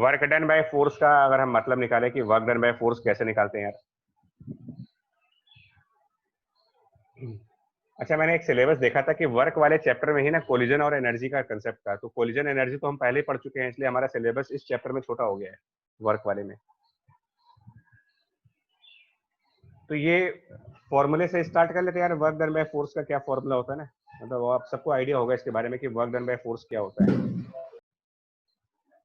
वर्क डन बाय फोर्स का अगर हम मतलब निकालें कि वर्क डन बाय फोर्स कैसे निकालते हैं यार। अच्छा, मैंने एक सिलेबस देखा था कि वर्क वाले चैप्टर में ही ना कोलिजन और एनर्जी का कंसेप्ट था, तो कोलिजन एनर्जी तो हम पहले ही पढ़ चुके हैं, इसलिए हमारा सिलेबस इस चैप्टर में छोटा हो गया है वर्क वाले में। तो ये फॉर्मूले से स्टार्ट कर लेते हैं यार, वर्क डन बाय फोर्स का क्या फॉर्मूला होता है ना, मतलब आप सबको आइडिया होगा इसके बारे में कि वर्क डन बाय फोर्स क्या होता है।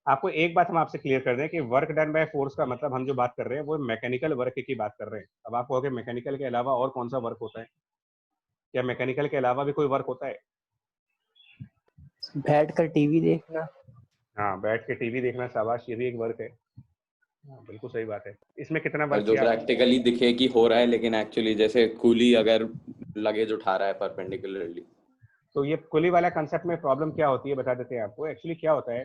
आपको एक बात हम आपसे क्लियर कर दें कि वर्क डन बाय फोर्स का मतलब हम जो बात कर रहे हैं वो मैकेनिकल वर्क की बात कर रहे हैं। अब आप कहोगे मैकेनिकल के अलावा और कौन सा वर्क होता है, क्या मैकेनिकल के अलावा भी कोई वर्क होता है? बैठ कर टीवी देखना। हाँ, बैठ के टीवी देखना, शाबाश, ये भी एक वर्क है। हाँ, बिल्कुल सही बात है। इसमें कितना और वर्क जो किया? प्रैक्टिकली दिखे कि हो रहा है, लेकिन एक्चुअली जैसे कूली अगर लगेज उठा रहा है परपेंडिकुलरली। तो ये कुली वाला कंसेप्ट में प्रॉब्लम क्या होती है बता देते हैं आपको। एक्चुअली क्या होता है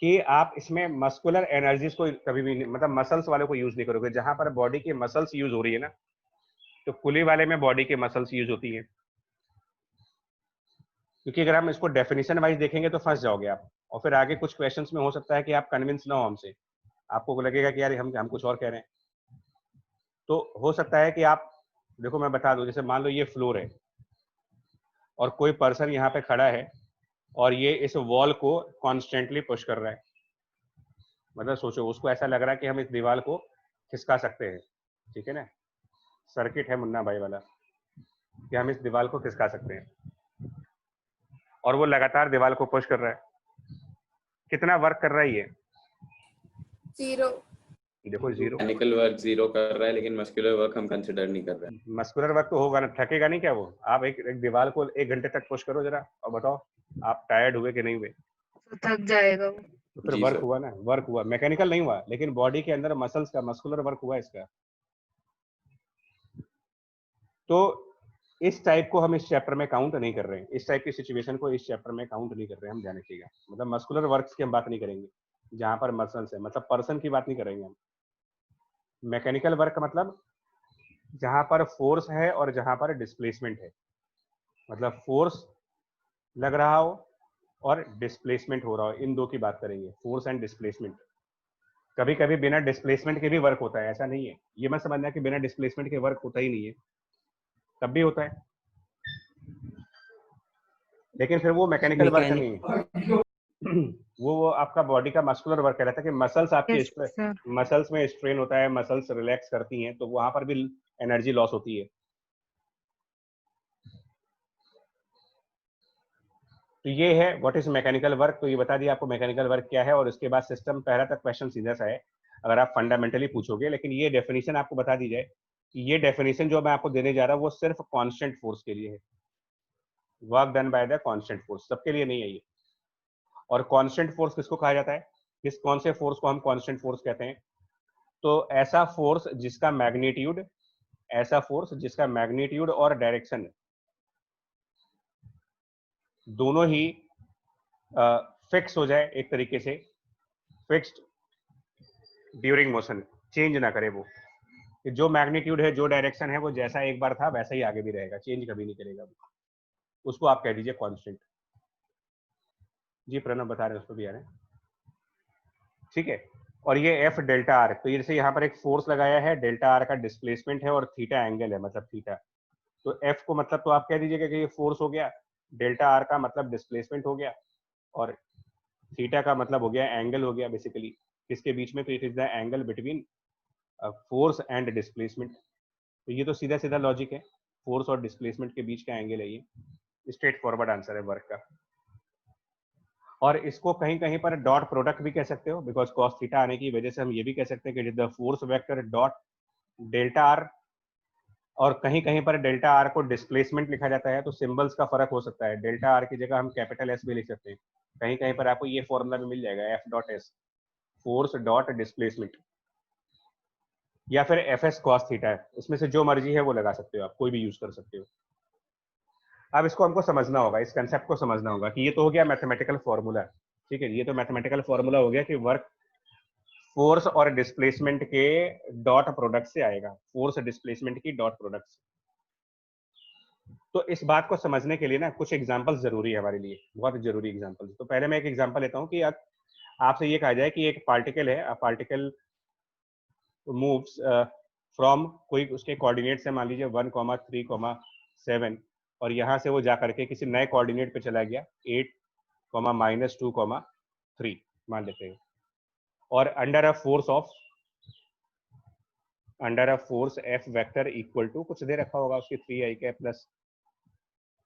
कि आप इसमें मस्कुलर एनर्जीज को कभी भी मतलब मसल्स वाले को यूज नहीं करोगे। जहां पर बॉडी की मसल्स यूज हो रही है ना, तो कुली वाले में बॉडी के मसल्स यूज होती है, क्योंकि अगर हम इसको डेफिनेशन वाइज देखेंगे तो फंस जाओगे आप, और फिर आगे कुछ क्वेश्चंस में हो सकता है कि आप कन्विंस ना हो हमसे, आपको लगेगा कि यार हम कुछ और कह रहे हैं। तो हो सकता है कि आप देखो, मैं बता दूं, जैसे मान लो ये फ्लोर है और कोई पर्सन यहाँ पे खड़ा है और ये इस वॉल को कॉन्स्टेंटली पुश कर रहा है, मतलब सोचो उसको ऐसा लग रहा है कि हम इस दीवार को खिसका सकते हैं, ठीक है ना, सर्किट है मुन्ना भाई वाला कि हम इस दीवार को खिसका सकते हैं, और वो लगातार दीवार को पुश कर रहा है। कितना वर्क कर रहा है ये? 0. देखो 0। मैकेनिकल वर्क 0 कर रहा है, लेकिन मस्कुलर वर्क हम कंसिडर नहीं कर रहे हैं। मस्कुलर वर्क तो होगा ना, थकेगा नहीं क्या वो? आप एक दीवार को 1 घंटे तक पुश करो जरा और बताओ आप टायर्ड हुए कि नहीं हुए? तो थक जाएगा वो। तो फिर जी वर्क सर। हुआ ना, वर्क हुआ, मैकेनिकल नहीं हुआ, लेकिन बॉडी के अंदर मसल्स का मस्कुलर वर्क हुआ इसका। तो इस टाइप को हम इस चैप्टर में काउंट नहीं कर रहे हैं, इस टाइप की सिचुएशन को इस चैप्टर में काउंट नहीं कर रहे हैं हम, जाने चाहिए। मतलब मस्कुलर वर्क्स की हम बात नहीं करेंगे जहां पर मसल्स है, मतलब पर्सन की बात नहीं करेंगे हम। मैकेनिकल वर्क मतलब जहां पर फोर्स है और जहां पर डिस्प्लेसमेंट है, मतलब फोर्स लग रहा हो और डिस्प्लेसमेंट हो रहा हो, इन दो की बात करेंगे, फोर्स एंड डिस्प्लेसमेंट। कभी कभी बिना डिस्प्लेसमेंट के भी वर्क होता है, ऐसा नहीं है, ये मत समझना कि बिना डिस्प्लेसमेंट के वर्क होता ही नहीं है, तब भी होता है, लेकिन फिर वो मैकेनिकल वर्क नहीं है। वो आपका बॉडी का मस्कुलर वर्क कहलाता है कि मसल्स आपकी यस सर। मसल्स में स्ट्रेन होता है, मसल्स रिलैक्स करती हैं, तो वहां पर भी एनर्जी लॉस होती है। तो ये है व्हाट इज मैकेनिकल वर्क। तो ये बता दिया आपको मैकेनिकल वर्क क्या है, और उसके बाद सिस्टम, पहला तक क्वेश्चन सीधा सा है अगर आप फंडामेंटली पूछोगे, लेकिन ये डेफिनेशन आपको बता दी जाए कि ये डेफिनेशन जो मैं आपको देने जा रहा हूँ वो सिर्फ कांस्टेंट फोर्स के लिए है, work done by the constant force, सबके लिए नहीं है ये। और कांस्टेंट फोर्स किसको कहा जाता है, किस कौन से फोर्स को हम कांस्टेंट फोर्स कहते हैं? तो ऐसा फोर्स जिसका मैग्नीट्यूड, ऐसा फोर्स जिसका मैग्नीट्यूड और डायरेक्शन दोनों ही फिक्स हो जाए, एक तरीके से फिक्स्ड ड्यूरिंग मोशन, चेंज ना करे वो, कि जो मैग्नीट्यूड है, जो डायरेक्शन है, वो जैसा एक बार था वैसा ही आगे भी रहेगा, चेंज कभी नहीं करेगा, उसको आप कह दीजिए कांस्टेंट। जी प्रणव बता रहे हैं, उसको भी आ रहे हैं, ठीक है। और ये एफ डेल्टा आर, तो जैसे यहाँ पर एक फोर्स लगाया है, डेल्टा आर का डिस्प्लेसमेंट है और थीटा एंगल है, मतलब थीटा, तो एफ को मतलब तो आप कह दीजिएगा कि ये फोर्स हो गया, डेल्टा आर का मतलब डिस्प्लेसमेंट हो गया, और थीटा का मतलब हो गया एंगल हो गया बेसिकली किसके बीच में, तो it is the angle between force and displacement. तो ये तो सीधा सीधा लॉजिक है, फोर्स और डिस्प्लेसमेंट के बीच का एंगल है ये, स्ट्रेट फॉरवर्ड आंसर है वर्क का। और इसको कहीं कहीं पर डॉट प्रोडक्ट भी कह सकते हो, बिकॉज कॉस थीटा आने की वजह से हम ये भी कह सकते हैं कि the force vector dot delta R, और कहीं कहीं पर डेल्टा आर को डिस्प्लेसमेंट लिखा जाता है, तो सिंबल्स का फर्क हो सकता है, डेल्टा आर की जगह हम कैपिटल एस भी लिख सकते हैं, कहीं कहीं पर आपको ये फॉर्मूला भी मिल जाएगा, F dot S, force dot displacement, या फिर एफ एस कॉस थीटा, इसमें से जो मर्जी है वो लगा सकते हो आप, कोई भी यूज कर सकते हो। अब इसको हमको समझना होगा, इस कंसेप्ट को समझना होगा कि ये तो हो गया मैथमेटिकल फॉर्मूला, ठीक है, ये तो मैथमेटिकल फॉर्मूला हो गया कि वर्क फोर्स और डिस्प्लेसमेंट के डॉट प्रोडक्ट से आएगा, फोर्स डिस्प्लेसमेंट की डॉट प्रोडक्ट से। तो इस बात को समझने के लिए ना कुछ एग्जांपल्स जरूरी है हमारे लिए, बहुत जरूरी एग्जांपल्स। तो पहले मैं एक एग्जांपल लेता हूँ कि आपसे ये कहा जाए कि एक पार्टिकल है, पार्टिकल मूव्स फ्रॉम, कोई उसके कोऑर्डिनेट्स है मान लीजिए 1, 3, 7, और यहाँ से वो जा करके किसी नए कोऑर्डिनेट पे चला गया 8, -2, 3 मान लेते हैं, और under a force F vector equal to कुछ दे रखा होगा उसकी 3i cap plus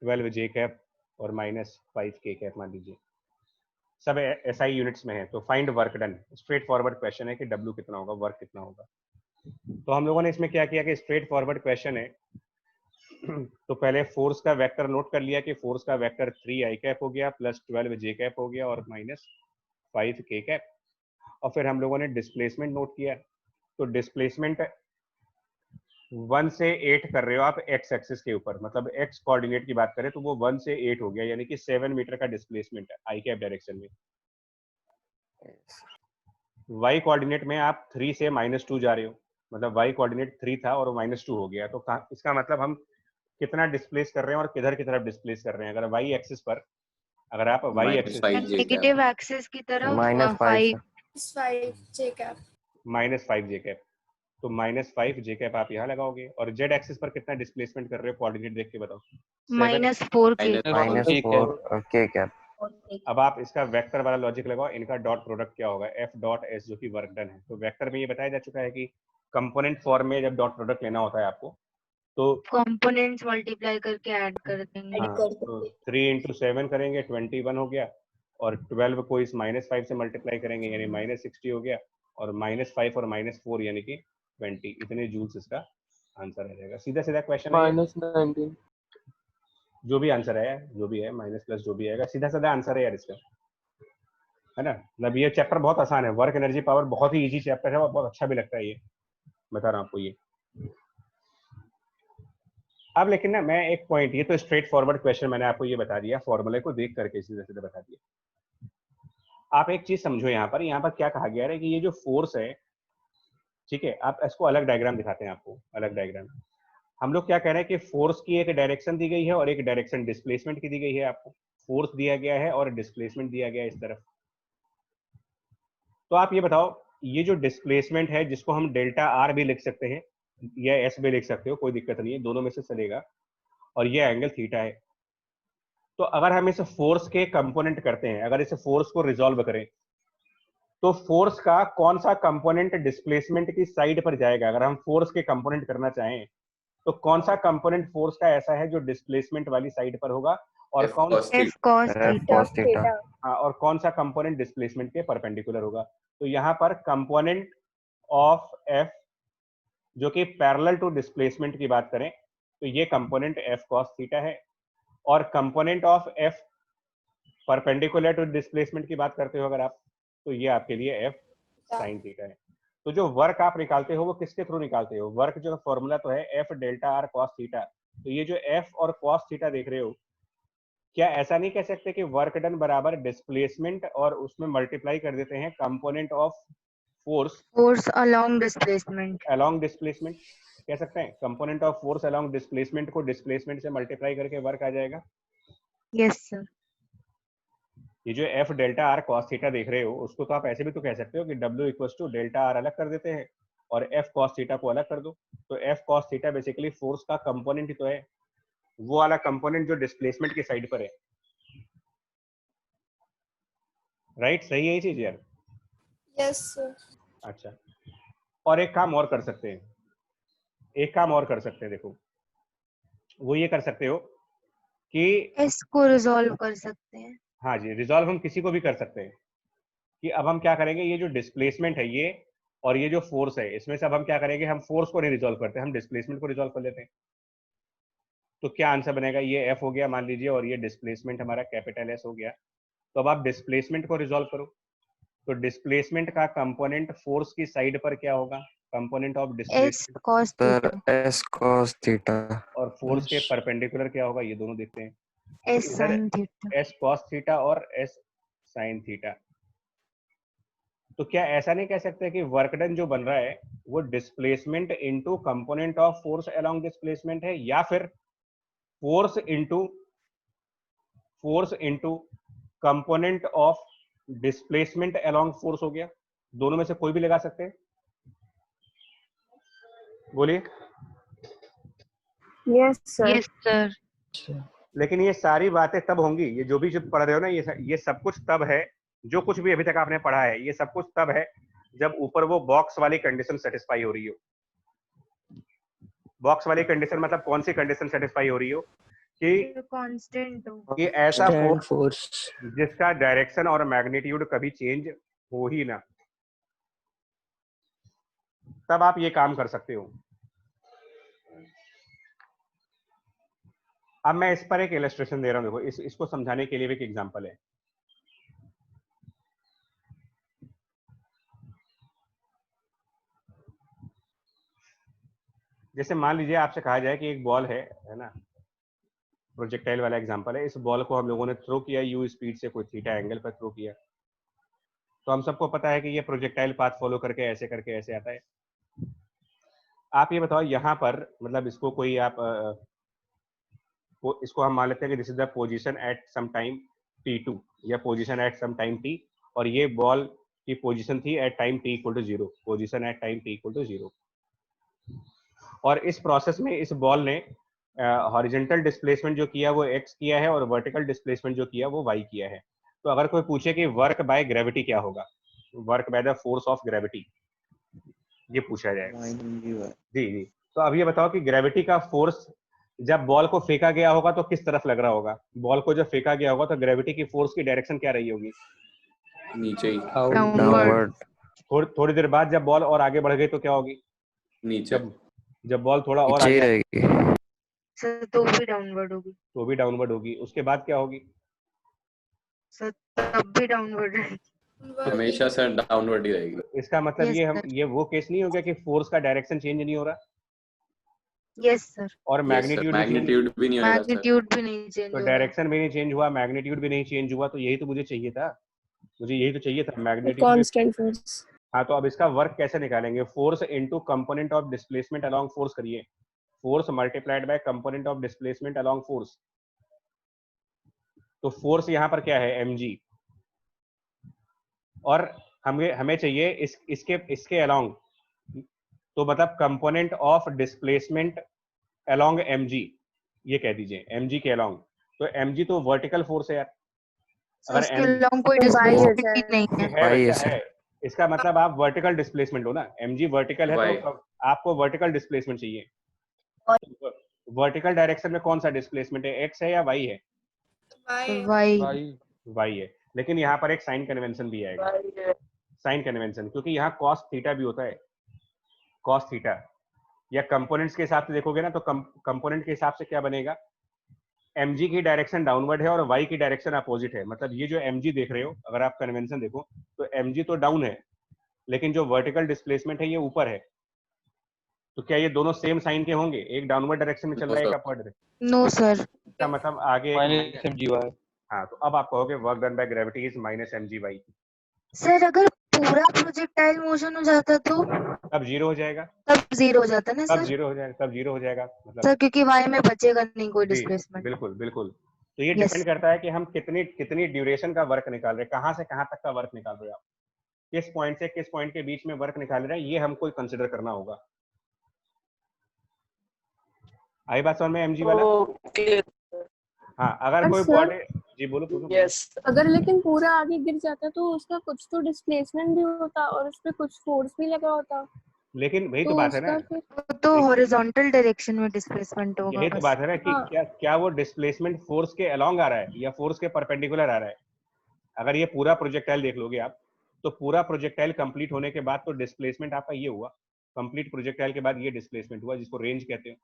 12j cap और -5k कैप मान लीजिए, सब SI यूनिट्स में है। तो find work done, straight forward question है कि W कितना होगा, वर्क कितना होगा। तो हम लोगों ने इसमें क्या किया कि स्ट्रेट फॉरवर्ड क्वेश्चन है, तो पहले फोर्स का वेक्टर नोट कर लिया कि फोर्स का वेक्टर 3i कैप हो गया प्लस 12j कैप हो गया और -5k कैप, और फिर हम लोगों ने डिस्प्लेसमेंट नोट किया। तो डिस्प्लेसमेंट 1 से 8 कर रहे हो आप एक्स एक्सिस के ऊपर, मतलब एक्स कोऑर्डिनेट की बात करें तो वो 1 से 8 हो गया, यानी कि 7 मीटर का डिस्प्लेसमेंट है आई कैप डायरेक्शन में। वाई कोऑर्डिनेट में आप 3 से -2 जा रहे हो, मतलब वाई कोऑर्डिनेट 3 था और -2 हो गया, तो इसका मतलब हम कितना डिस्प्लेस कर रहे हैं और किधर की तरफ डिस्प्लेस कर रहे हैं। अगर वाई एक्सिस पर, अगर आप वाई एक्सिस नेगेटिव एक्सिस की तरफ -5 5 5j कैप, -5j कैप, तो -5j कैप आप यहाँ लगाओगे, और जेड एक्सिस पर कितना डिस्प्लेसमेंट कर रहे हो, कोऑर्डिनेट देख के बताओ। -4k -4k cap. अब आप इसका वेक्टर वाला लॉजिक लगाओ, इनका डॉट प्रोडक्ट क्या होगा, एफ डॉट एस, जो कि वर्क डन है। तो वेक्टर में ये बताया जा चुका है कि कंपोनेंट फॉर्म में जब डॉट प्रोडक्ट लेना होता है आपको, तो कंपोनेंट्स मल्टीप्लाई करके ऐड कर देंगे। हाँ, तो 3 × 7 करेंगे 21 हो गया, और 12 को इस -5 से मल्टीप्लाई करेंगे यानी -60 हो गया, और -5 और -4 यानी कि 20, इतने जूल्स इसका आंसर आ जाएगा। सीधा सीधा क्वेश्चन है, -19 जो भी आंसर है, जो भी है माइनस प्लस जो भी आएगा, सीधा सीधा आंसर है यार इसका, है ना। मतलब ये चैप्टर बहुत आसान है, वर्क एनर्जी पावर बहुत ही इजी चैप्टर है और बहुत अच्छा भी लगता है ये, बता रहा हूँ आपको ये। अब लेकिन ना मैं एक पॉइंट, ये तो स्ट्रेट फॉरवर्ड क्वेश्चन मैंने आपको ये बता दिया, फॉर्मूले को देख करके सीधे सीधे बता दिया। आप एक चीज समझो, यहाँ पर क्या कहा गया है कि ये जो फोर्स है, ठीक है, आप इसको अलग डायग्राम दिखाते हैं आपको, अलग डायग्राम। हम लोग क्या कह रहे हैं कि फोर्स की एक डायरेक्शन दी गई है और एक डायरेक्शन डिस्प्लेसमेंट की दी गई है, आपको फोर्स दिया गया है और डिस्प्लेसमेंट दिया गया है इस तरफ। तो आप ये बताओ, ये जो डिस्प्लेसमेंट है जिसको हम डेल्टा आर भी लिख सकते हैं या एस भी लिख सकते हो, कोई दिक्कत नहीं है, दोनों में से चलेगा, और ये एंगल थीटा है। तो अगर हम इस फोर्स के कंपोनेंट करते हैं, अगर इस फोर्स को रिजॉल्व करें, तो फोर्स का कौन सा कंपोनेंट डिस्प्लेसमेंट की साइड पर जाएगा। अगर हम फोर्स के कंपोनेंट करना चाहें तो कौन सा कंपोनेंट फोर्स का ऐसा है जो डिस्प्लेसमेंट वाली साइड पर होगा, और F कौन cos F theta. cos F theta. cos theta. हाँ, और कौन सा कंपोनेंट डिस्प्लेसमेंट के परपेंडिकुलर होगा? तो यहाँ पर कंपोनेंट ऑफ F जो कि पैरेलल टू डिस्प्लेसमेंट की बात करें तो ये कंपोनेंट F cos थीटा है, और component of F perpendicular to displacement की बात करते हो अगर आप, तो ये आपके लिए F sin थीटा है। तो जो वर्क आप निकालते हो वो किसके थ्रू निकालते हो? वर्क जो फॉर्मूला तो है F delta R cos theta. तो ये जो F और cos थीटा देख रहे हो, क्या ऐसा नहीं कह सकते कि वर्क डन बराबर डिस्प्लेसमेंट और उसमें मल्टीप्लाई कर देते हैं component of force Force along displacement. Along displacement? कह सकते हैं component of force along displacement को डिस्प्लेसमेंट से मल्टीप्लाई करके वर्क आ जाएगा। Yes sir. ये जो F delta R cos theta देख रहे हो उसको तो आप ऐसे भी तो कह सकते हो कि W equals to delta R अलग कर देते हैं और F cos थीटा को अलग कर दो। तो F cos theta basically force का कंपोनेंट ही तो है, वो वाला कंपोनेंट जो डिस्प्लेसमेंट की साइड पर है। राइट, सही है ये चीज यार? Yes sir. अच्छा, और एक काम और कर सकते हैं, एक काम और कर सकते हैं, देखो वो ये कर सकते हो कि S को रिजॉल्व कर सकते हैं। हाँ जी, रिजॉल्व हम किसी को भी कर सकते हैं कि अब हम क्या करेंगे, ये जो डिस्प्लेसमेंट है ये और ये जो फोर्स है, इसमें से अब हम क्या करेंगे, हम फोर्स को नहीं रिजॉल्व करते, हम डिस्प्लेसमेंट को रिजॉल्व कर लेते हैं। तो क्या आंसर बनेगा, ये F हो गया मान लीजिए और ये डिस्प्लेसमेंट हमारा कैपिटल S हो गया। तो अब आप डिस्प्लेसमेंट को रिजॉल्व करो, तो डिस्प्लेसमेंट का कंपोनेंट फोर्स की साइड पर क्या होगा, component of S displacement, cos Sir, theta. S cos theta. और फोर्स के परपेंडिकुलर क्या होगा, ये दोनों देखते हैं। S sin theta. S cos theta और S sin थीटा। तो क्या ऐसा नहीं कह सकते कि वर्क डन जो बन रहा है वो displacement into component of force along displacement है, या फिर force into component of displacement along force हो गया? दोनों में से कोई भी लगा सकते हैं, बोलिए। Yes sir. Yes sir. लेकिन ये सारी बातें तब होंगी, ये जो भी जो पढ़ रहे हो ना, ये सब कुछ तब है, जो कुछ भी अभी तक आपने पढ़ा है ये सब कुछ तब है जब ऊपर वो बॉक्स वाली कंडीशन सेटिस्फाई हो रही हो। बॉक्स वाली कंडीशन मतलब कौन सी कंडीशन सेटिस्फाई हो रही हो कि कांस्टेंट हो। ये ऐसा Stand फोर्स force. जिसका डायरेक्शन और मैग्नीट्यूड कभी चेंज हो ही ना, तब आप ये काम कर सकते हो। अब मैं इस पर एक इलस्ट्रेशन दे रहा हूं, देखो इसको समझाने के लिए भी एक एग्जांपल है। जैसे मान लीजिए आपसे कहा जाए कि एक बॉल है ना, प्रोजेक्टाइल वाला एग्जांपल है, इस बॉल को हम लोगों ने थ्रो किया यू स्पीड से, कोई थीटा एंगल पर थ्रो किया, तो हम सबको पता है कि ये प्रोजेक्टाइल पाथ फॉलो करके ऐसे आता है। आप ये बताओ यहाँ पर मतलब इसको कोई आप इसको हम मान लेते हैं कि this is the position at some time t2 या position at some time t, और ये बॉल की पोजीशन थी at time t equal to 0, position at time t equal to 0। और इस प्रोसेस में इस बॉल ने हॉरिजॉन्टल डिस्प्लेसमेंट जो किया वो x किया है और वर्टिकल डिस्प्लेसमेंट जो किया वो y किया है। तो अगर कोई पूछे कि वर्क बाय ग्रेविटी क्या होगा, work by the force of gravity, ये पूछा जाएगा। जी जी, तो अब ये बताओ कि ग्रेविटी का फोर्स जब बॉल को फेंका गया होगा तो किस तरफ लग रहा होगा? बॉल को जब फेंका गया होगा तो ग्रेविटी की फोर्स की डायरेक्शन क्या रही होगी? नीचे ही, Downward. थोड़ी देर बाद जब बॉल और आगे बढ़ गई तो क्या होगी? नीचे, जब बॉल थोड़ा और नीचे ही आगे रहेगी। सर तो भी डाउनवर्ड होगी। तो भी डाउनवर्ड होगी। उसके बाद क्या होगी? सर तब भी डाउनवर्ड रहेगी। हमेशा से डाउनवर्ड ही रहेगी। इसका मतलब Yes, ये वो केस नहीं हो गया कि फोर्स का डायरेक्शन चेंज नहीं हो रहा यस सर। और मैग्नीट्यूड मैग्नीट्यूड भी नहीं होगा सर। मैग्नीट्यूड भी नहीं चेंज तो हो रहा। डायरेक्शन भी नहीं चेंज हुआ, मैग्नीट्यूड भी नहीं चेंज हुआ, तो यही तो मुझे चाहिए था, मुझे यही तो चाहिए था, मैग्नीट्यूड। Constant force. हाँ, तो अब इसका वर्क कैसे निकालेंगे? Force into component of displacement along force करिए, force multiplied by component of displacement along force. तो फोर्स यहाँ पर क्या है? mg, और हमें चाहिए इसके अलोंग, तो मतलब component of displacement along mg, ये कह दीजिए mg के अलोंग। तो mg तो वर्टिकल फोर्स है यार, सर इसके अलोंग कोई डिस्प्लेसमेंट ही नहीं है। है बेटा है, इसका मतलब आप वर्टिकल डिस्प्लेसमेंट हो ना, mg वर्टिकल है तो आपको वर्टिकल डिस्प्लेसमेंट चाहिए। वर्टिकल डायरेक्शन में कौन सा डिस्प्लेसमेंट है, x है या y है? Y. वाई है, लेकिन यहाँ पर एक साइन कन्वेंशन भी आएगा, साइन कन्वेंशन, क्योंकि यहाँ कॉस थीटा भी होता है, कॉस थीटा। या कंपोनेंट्स के हिसाब से देखोगे ना, तो कंपोनेंट के हिसाब से क्या बनेगा, mg की डायरेक्शन डाउनवर्ड है और y की डायरेक्शन अपोजिट है। मतलब ये जो mg देख रहे हो, अगर आप कन्वेंशन देखो तो mg तो डाउन है, लेकिन जो वर्टिकल डिस्प्लेसमेंट है ये ऊपर है। तो क्या ये दोनों सेम साइन के होंगे? एक डाउनवर्ड डायरेक्शन में चल रहा है, एक अपवर्ड डायरेक्शन। No sir. इसका मतलब आगे माइनस mgy। हाँ, तो अब आप कहोगे work done by gravity is minus mgy। Sir अगर पूरा प्रोजेक्टाइल मोशन हो जाता तो तब जीरो हो जाएगा, तब जीरो हो जाता ना तब सर? जीरो हो जाएगा, तब जीरो हो जाएगा। मतलब सर क्योंकि वाई में बचेगा नहीं कोई जी, डिस्प्लेसमेंट। बिल्कुल बिल्कुल। तो ये Yes. डिपेंड करता है कि हम कितनी कितनी ड्यूरेशन का वर्क निकाल रहे हैं, कहाँ से कहाँ तक का वर्क निकाल रहे हैं आप, किस पॉइंट से किस पॉइंट के बीच में वर्क निकाल रहे हैं, ये हमको कंसिडर करना होगा। आई बात समझ में mg वाला? हाँ, अगर कोई बॉडी, जी बोलो बोलो। यस अगर लेकिन पूरा आगे गिर जाता तो उसका कुछ तो डिस्प्लेसमेंट भी होता और उस पे कुछ फोर्स भी लगा होता, लेकिन वही तो तो बात है ना, उसका फिर तो हॉरिजॉन्टल डायरेक्शन में डिस्प्लेसमेंट होगा यही तो बस। बात है ना कि हाँ। क्या वो डिस्प्लेसमेंट फोर्स के अलोंग आ रहा है या फोर्स के परपेंडिकुलर आ रहा है। अगर ये पूरा प्रोजेक्टाइल देख लोगे आप, तो पूरा प्रोजेक्टाइल कंप्लीट होने के बाद तो डिस्प्लेसमेंट आपका ये हुआ, कंप्लीट प्रोजेक्टाइल के बाद ये डिस्प्लेसमेंट हुआ, जिसको रेंज कहते हो।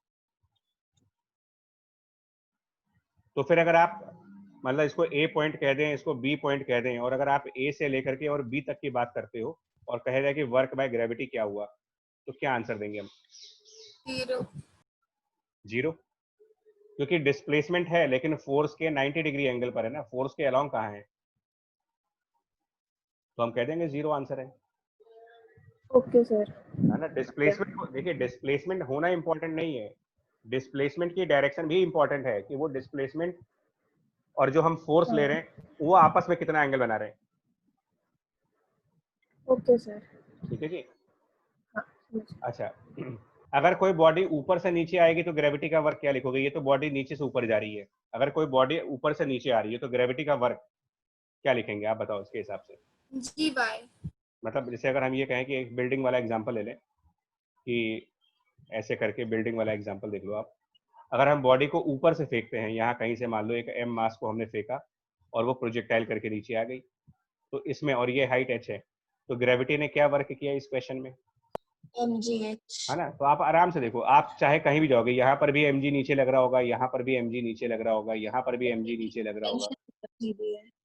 तो फिर अगर आप मतलब इसको ए पॉइंट कह दें, इसको बी पॉइंट कह दें, और अगर आप ए से लेकर के और बी तक की बात करते हो और कहे जाए कि वर्क बाय ग्रेविटी क्या हुआ, तो क्या आंसर देंगे हम? 0. जीरो, क्योंकि डिस्प्लेसमेंट है लेकिन फोर्स के 90 डिग्री एंगल पर है ना, फोर्स के अलोंग कहाँ है, तो हम कह देंगे जीरो आंसर है। Okay sir. है ना। डिस्प्लेसमेंट को देखिए, डिस्प्लेसमेंट होना इंपॉर्टेंट नहीं है, डिस्प्लेसमेंट की डायरेक्शन भी इंपॉर्टेंट है कि वो डिस्प्लेसमेंट और जो हम फोर्स ले रहे हैं वो आपस में कितना एंगल बना रहे हैं। Okay sir. ठीक है जी। हाँ, अच्छा, अगर कोई बॉडी ऊपर से नीचे आएगी तो ग्रेविटी का वर्क क्या लिखोगे? ये तो बॉडी नीचे से ऊपर जा रही है, अगर कोई बॉडी ऊपर से नीचे आ रही है तो ग्रेविटी का वर्क क्या लिखेंगे आप बताओ इसके हिसाब से? Gy. मतलब जैसे अगर हम ये कहें कि एक बिल्डिंग वाला एग्जांपल ले लें, कि ऐसे करके बिल्डिंग वाला एग्जांपल देख लो आप। अगर हम बॉडी को ऊपर से फेंकते हैं, यहाँ कहीं से मान लो एक m मास को हमने फेंका और वो प्रोजेक्टाइल करके नीचे आ गई, तो इसमें, और ये हाइट h है, तो ग्रेविटी ने क्या वर्क किया इस क्वेश्चन में? mgh है ना। तो आप आराम से देखो, आप चाहे कहीं भी जाओगे, यहाँ पर भी mg नीचे लग रहा होगा, यहाँ पर भी mg नीचे लग रहा होगा, यहाँ पर भी mg नीचे लग रहा होगा।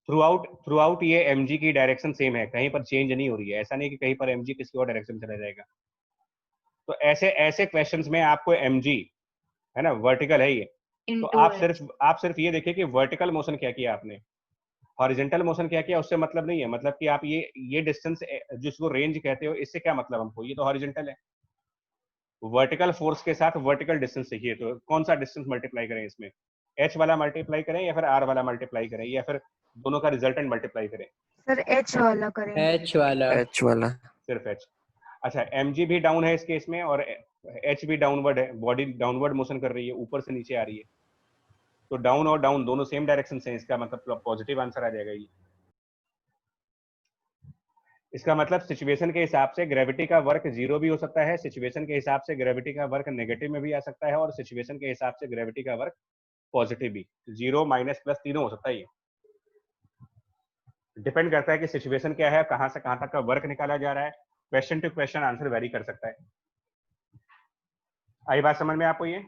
थ्रू आउट ये mg की डायरेक्शन सेम है, कहीं पर चेंज नहीं हो रही है। ऐसा नहीं कि कहीं पर mg किसी और डायरेक्शन चला जाएगा। तो ऐसे ऐसे क्वेश्चंस में आपको mg, है ना, वर्टिकल है ये, तो आप सिर्फ ये देखिए कि वर्टिकल मोशन क्या किया आपने, हॉरिजॉन्टल मोशन क्या किया, उससे मतलब नहीं है। मतलब कि आप ये डिस्टेंस जिसको रेंज कहते हो, इससे क्या मतलब हमको, ये तो हॉरिजॉन्टल है। वर्टिकल फोर्स के साथ वर्टिकल डिस्टेंस चाहिए, तो कौन सा डिस्टेंस मल्टीप्लाई करें इसमें? h वाला मल्टीप्लाई करें या फिर r वाला मल्टीप्लाई करें या फिर दोनों का रिजल्टेंट मल्टीप्लाई करें? सर एच वाला करेंगे। एच वाला। एच वाला। सिर्फ h। अच्छा, mg भी डाउन है इस केस में और h भी डाउनवर्ड है, बॉडी डाउनवर्ड मोशन कर रही है, ऊपर से नीचे आ रही है, तो डाउन और डाउन दोनों सेम डायरेक्शन से, इसका मतलब पॉजिटिव आंसर आ जाएगा ये। इसका मतलब सिचुएशन के हिसाब से ग्रेविटी का वर्क जीरो भी हो सकता है, सिचुएशन के हिसाब से ग्रेविटी का वर्क नेगेटिव में भी आ सकता है, और सिचुएशन के हिसाब से ग्रेविटी का वर्क पॉजिटिव भी, जीरो माइनस प्लस तीनों हो सकता है। ये डिपेंड करता है कि सिचुएशन क्या है, कहां से कहां तक का वर्क निकाला जा रहा है। Question to question answer vary कर सकता है। आई बात समझ में आपको ये?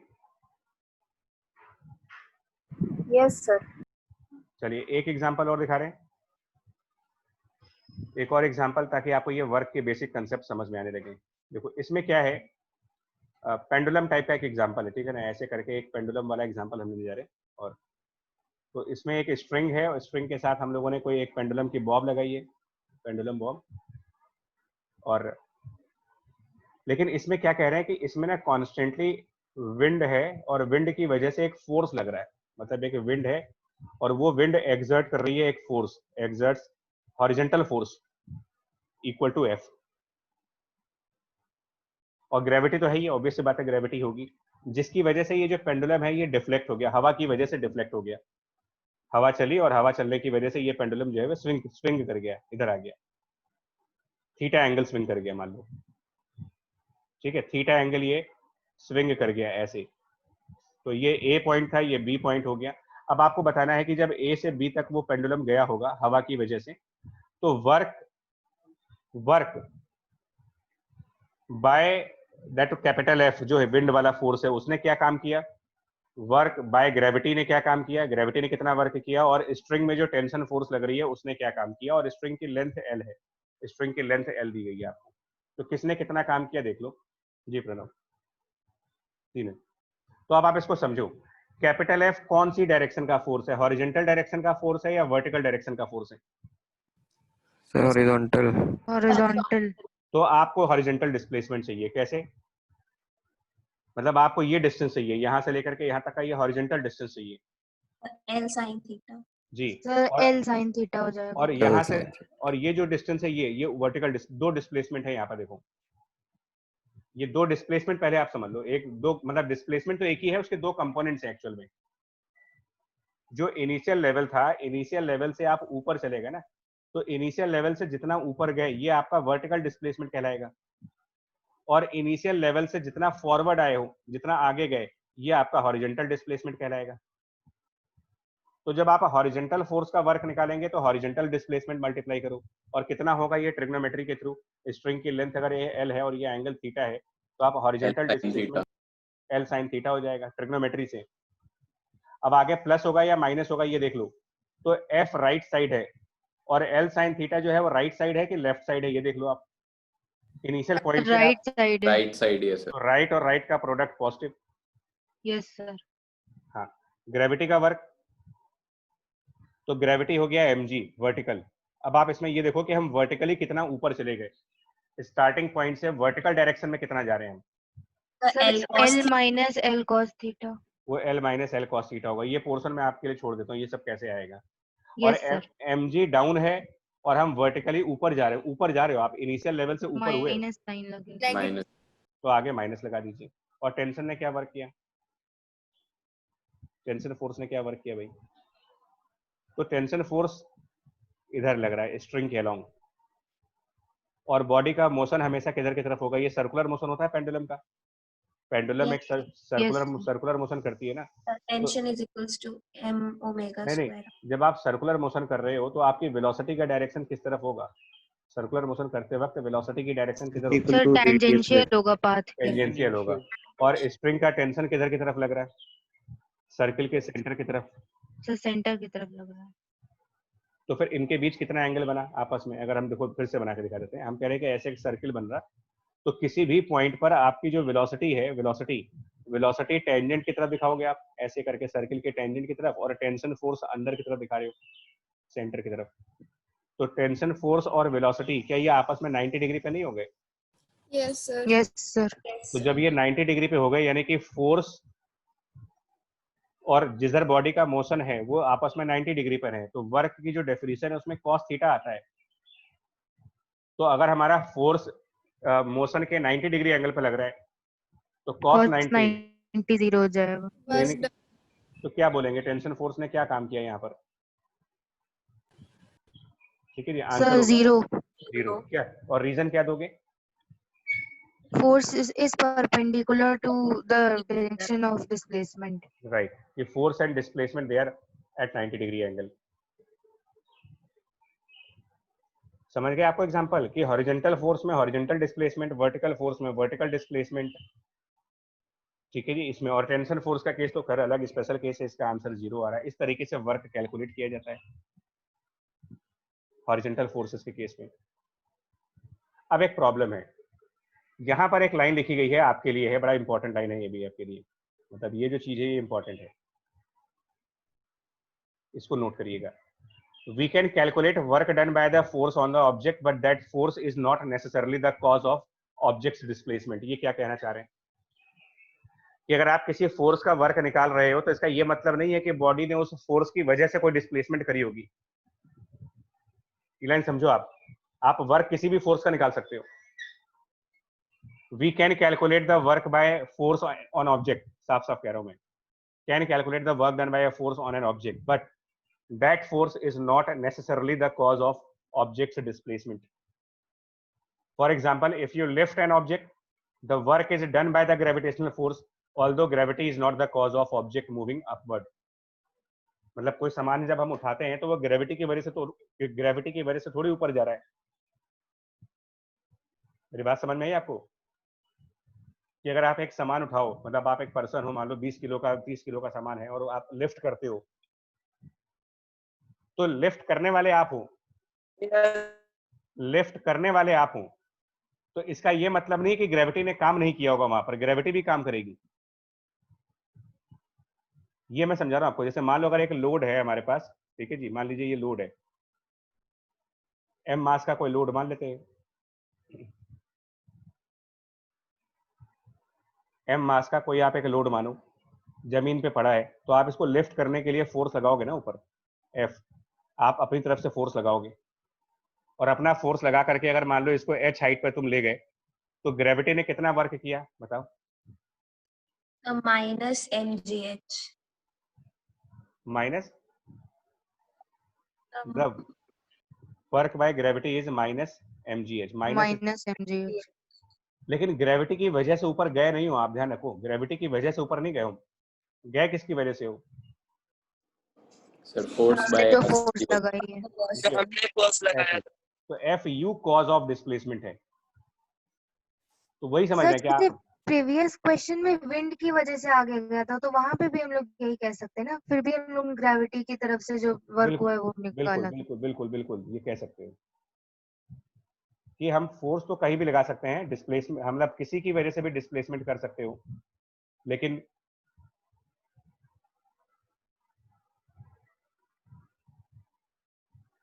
Yes sir. चलिए एक एग्जांपल और दिखा रहे हैं, एक और एग्जांपल, ताकि आपको ये वर्क के बेसिक कंसेप्ट समझ में आने लगे। देखो इसमें क्या है, पेंडुलम टाइप का एक एग्जांपल है, ठीक है ना। ऐसे करके एक पेंडुलम वाला एग्जांपल हम ले जा रहे हैं, और तो इसमें एक स्ट्रिंग है, और स्ट्रिंग के साथ हम लोगों ने कोई एक पेंडुलम की बॉब लगाई है, पेंडुलम बॉब। और लेकिन इसमें क्या कह रहे हैं कि इसमें ना कॉन्स्टेंटली विंड है, और विंड की वजह से एक फोर्स लग रहा है। मतलब एक विंड है और वो विंड एक्सर्ट कर रही है एक force, exerts horizontal force equal to F। और ग्रेविटी तो है ही, ऑब्वियस सी बात है ग्रेविटी होगी, जिसकी वजह से ये जो पेंडुलम है ये डिफ्लेक्ट हो गया, हवा की वजह से डिफ्लेक्ट हो गया। हवा चली और हवा चलने की वजह से ये पेंडुलम जो है वो स्विंग कर गया, इधर आ गया, थीटा एंगल स्विंग कर गया मान लो, ठीक है। थीटा एंगल ये स्विंग कर गया ऐसे, तो ये A पॉइंट था, ये B पॉइंट हो गया। अब आपको बताना है कि जब ए से बी तक वो पेंडुलम गया होगा हवा की वजह से, तो work by that capital F जो है विंड वाला फोर्स है, उसने क्या काम किया? वर्क बाय ग्रेविटी ने क्या काम किया? ग्रेविटी ने कितना वर्क किया? और स्ट्रिंग में जो टेंशन फोर्स लग रही है उसने क्या काम किया? और स्ट्रिंग की लेंथ एल है, स्ट्रिंग की लेंथ एल दी गई है आपको, तो किसने कितना काम किया देख लो जी प्रणव। तीन। तो अब आप इसको समझो, कैपिटल एफ कौन सी डायरेक्शन का फोर्स है? हॉरिजॉन्टल डायरेक्शन का फोर्स है या वर्टिकल डायरेक्शन का फोर्स है? Sir horizontal. हॉरिजॉन्टल। तो आपको हॉरिजॉन्टल डिस्प्लेसमेंट चाहिए, कैसे? मतलब आपको ये डिस्टेंस चाहिए, यहां से लेकर के यहां तक का ये हॉरिजॉन्टल डिस्टेंस चाहिए L sin थीटा। जी। सर और, एल साइन थीटा हो जाएगा। और यहाँ से, और ये जो डिस्टेंस है ये वर्टिकल दो डिस्प्लेसमेंट है यहाँ पर देखो, ये दो डिस्प्लेसमेंट पहले आप समझ लो, एक दो मतलब डिस्प्लेसमेंट तो एक ही है, उसके दो कंपोनेंट्स हैं एक्चुअल में। जो इनिशियल लेवल था, इनिशियल लेवल से आप ऊपर चले गए ना, तो इनिशियल लेवल से जितना ऊपर गए ये आपका वर्टिकल डिस्प्लेसमेंट कहलाएगा, और इनिशियल लेवल से जितना फॉरवर्ड आए हो, जितना आगे गए, ये आपका हॉरिजॉन्टल डिस्प्लेसमेंट कहलाएगा। तो जब आप हॉरिजॉन्टल फोर्स का वर्क निकालेंगे तो हॉरिजॉन्टल डिस्प्लेसमेंट मल्टीप्लाई करो, और कितना होगा ये ट्रिग्नोमेट्री के थ्रू, स्ट्रिंग की लेंथ अगर ये एल है और ये एंगल थीटा है, तो आप horizontal displacement L sine theta हो जाएगा ट्रिग्नोमेट्री से। अब आगे प्लस होगा या माइनस होगा ये देख लो। तो एफ राइट साइड है और एल साइन थीटा जो है वो राइट साइड है कि लेफ्ट साइड है, ये देख लो आप। इनिशियल पॉइंट राइट साइड है। Right side, yes sir. Right और राइट का प्रोडक्ट पॉजिटिव। Yes sir. हाँ, ग्रेविटी का वर्क, तो ग्रेविटी हो गया mg वर्टिकल। अब आप इसमें ये देखो कि हम वर्टिकली कितना ऊपर चले गए, स्टार्टिंग पॉइंट से वर्टिकल डायरेक्शन में कितना जा रहे हैं हम? L minus L cos theta. वो L minus L cos theta होगा। ये पोर्शन मैं आपके लिए छोड़ देता हूँ, ये सब कैसे आएगा। और यस सर। mg डाउन है और हम वर्टिकली ऊपर जा रहे हो, ऊपर जा रहे हो आप, इनिशियल लेवल से ऊपर हुए, माइनस साइन लगेगा। माइनस। तो आगे माइनस लगा दीजिए। और टेंशन ने क्या वर्क किया? टेंशन फोर्स ने क्या वर्क किया भाई? तो टेंशन फोर्स इधर लग रहा है स्ट्रिंग के अलोंग, और बॉडी का मोशन हमेशा किधर की तरफ होगा? ये सर्कुलर मोशन होता है पेंडुलम का। पेंडुलम एक सर्कुलर मोशन करती है ना। Tension is equals to m omega नहीं, स्क्वायर। जब आप सर्कुलर मोशन कर रहे हो तो आपकी वेलोसिटी का डायरेक्शन किस तरफ होगा? सर्कुलर मोशन करते वक्त वेलोसिटी की डायरेक्शन किधर होगी? सर टेंजेंशियल होगा पाथ के। टेंजेंशियल होगा। और स्प्रिंग का टेंशन किधर की तरफ लग रहा है? सर्किल के सेंटर की तरफ। सर सेंटर की तरफ लग रहा है। तो फिर इनके बीच कितना एंगल बना आपस में? अगर हम देखो फिर से बना के दिखा देते हैं। हम कह रहे हैं कि ऐसे एक सर्किल बन रहा, तो किसी भी पॉइंट पर आपकी जो वेलोसिटी है, वेलोसिटी टेंजेंट की तरफ दिखाओगे आप, ऐसे करके सर्किल के टेंजेंट की तरफ, और टेंशन फोर्स अंदर की तरफ दिखा रहे हो, सेंटर की तरफ। तो टेंशन फोर्स और वेलोसिटी क्या ये आपस में 90 डिग्री पे नहीं हो गए? Yes sir. Yes sir. तो जब ये 90 डिग्री पे हो गए, यानी कि फोर्स और जिधर बॉडी का मोशन है वो आपस में 90 डिग्री पर है, तो वर्क की जो डेफिनेशन है उसमें cos थीटा आता है। तो अगर हमारा फोर्स मोशन के 90 डिग्री एंगल पे लग रहा है तो cos 90 0 हो जाएगा। बस तो क्या बोलेंगे? टेंशन फोर्स ने क्या काम किया यहाँ पर? ठीक है जी, आंसर सर होगा 0। 0। क्या और रीजन क्या दोगे? Force is perpendicular to the direction of displacement. Right, ये force and displacement they are at 90 degree angle. समझ गए आपको एग्जांपल कि हॉरिजॉन्टल फोर्स में हॉरिजॉन्टल डिस्प्लेसमेंट, वर्टिकल फोर्स में वर्टिकल डिस्प्लेसमेंट। ठीक है जी। इसमें और टेंशन फोर्स का केस तो खैर अलग स्पेशल केस है, इसका आंसर 0 आ रहा है। इस तरीके से वर्क कैलकुलेट किया जाता है हॉरिजॉन्टल फोर्सेस के केस में। अब एक प्रॉब्लम है, यहाँ पर एक लाइन लिखी गई है आपके लिए, है बड़ा इंपॉर्टेंट लाइन है ये भी आपके लिए, मतलब ये जो चीज है ये इंपॉर्टेंट है, इसको नोट करिएगा। We can calculate work done by the force on the object, but that force is not necessarily the cause of object's displacement. ये क्या कहना चाह रहे हैं कि अगर आप किसी फोर्स का वर्क निकाल रहे हो तो इसका ये मतलब नहीं है कि बॉडी ने उस फोर्स की वजह से कोई डिस्प्लेसमेंट करी होगी। ये लाइन समझो आप वर्क किसी भी फोर्स का निकाल सकते हो। We can calculate the work by force on object, साफ साफ कह रहा हूं मैं, can calculate the work done by a force on an object, but that force is not necessarily the cause of object's displacement. For example, if you lift an object, the work is done by the gravitational force, although gravity is not the cause of object moving upward. मतलब कोई सामान जब हम उठाते हैं तो वो ग्रेविटी की वजह से, तो ग्रेविटी की वजह से थोड़ी ऊपर जा रहा है। मेरी बात समझ में आई आपको? कि अगर आप एक सामान उठाओ, मतलब आप एक पर्सन हो, मान लो 20 किलो का 30 किलो का सामान है और आप लिफ्ट करते हो, तो लिफ्ट करने वाले आप हो, लिफ्ट करने वाले आप हो, तो इसका ये मतलब नहीं कि ग्रेविटी ने काम नहीं किया होगा वहां पर, ग्रेविटी भी काम करेगी। ये मैं समझा रहा हूं आपको। जैसे मान लो अगर एक लोड है हमारे पास, ठीक है जी, मान लीजिए ये लोड है, m मास का कोई लोड मान लेते हैं, m मास का कोई आप एक लोड मानो, जमीन पे पड़ा है, तो आप इसको लिफ्ट करने के लिए फोर्स लगाओगे ना ऊपर, F, आप अपनी तरफ से फोर्स लगाओगे, और अपना फोर्स लगा करके अगर मान लो इसको h हाइट पे तुम ले गए, तो ग्रेविटी ने कितना वर्क किया बताओ? -mgh। Minus the work by gravity is -mgh, -mgh। लेकिन ग्रेविटी की वजह से ऊपर गए नहीं हो आप, ध्यान रखो, ग्रेविटी की वजह से ऊपर नहीं गए हो, गए किसकी वजह से हो? सर फोर्स हमने बाय जो फोर्स लगाई है। जो हमने फोर्स लगाया था। तो F you cause of displacement है, तो वही समझना सर है क्या? जैसे प्रीवियस क्वेश्चन में विंड की वजह से आगे गया था, तो वहां पे भी हम लोग यही कह सकते हैं ना, फिर भी हम लोग ग्रेविटी की तरफ से जो वर्क हुआ बिल्कुल है वो बिल्कुल निकाला। बिल्कुल बिल्कुल बिल्कुल ये कह सकते हैं कि हम फोर्स तो कहीं भी लगा सकते हैं, डिस्प्लेसमेंट हम मतलब किसी की वजह से भी डिस्प्लेसमेंट कर सकते हो, लेकिन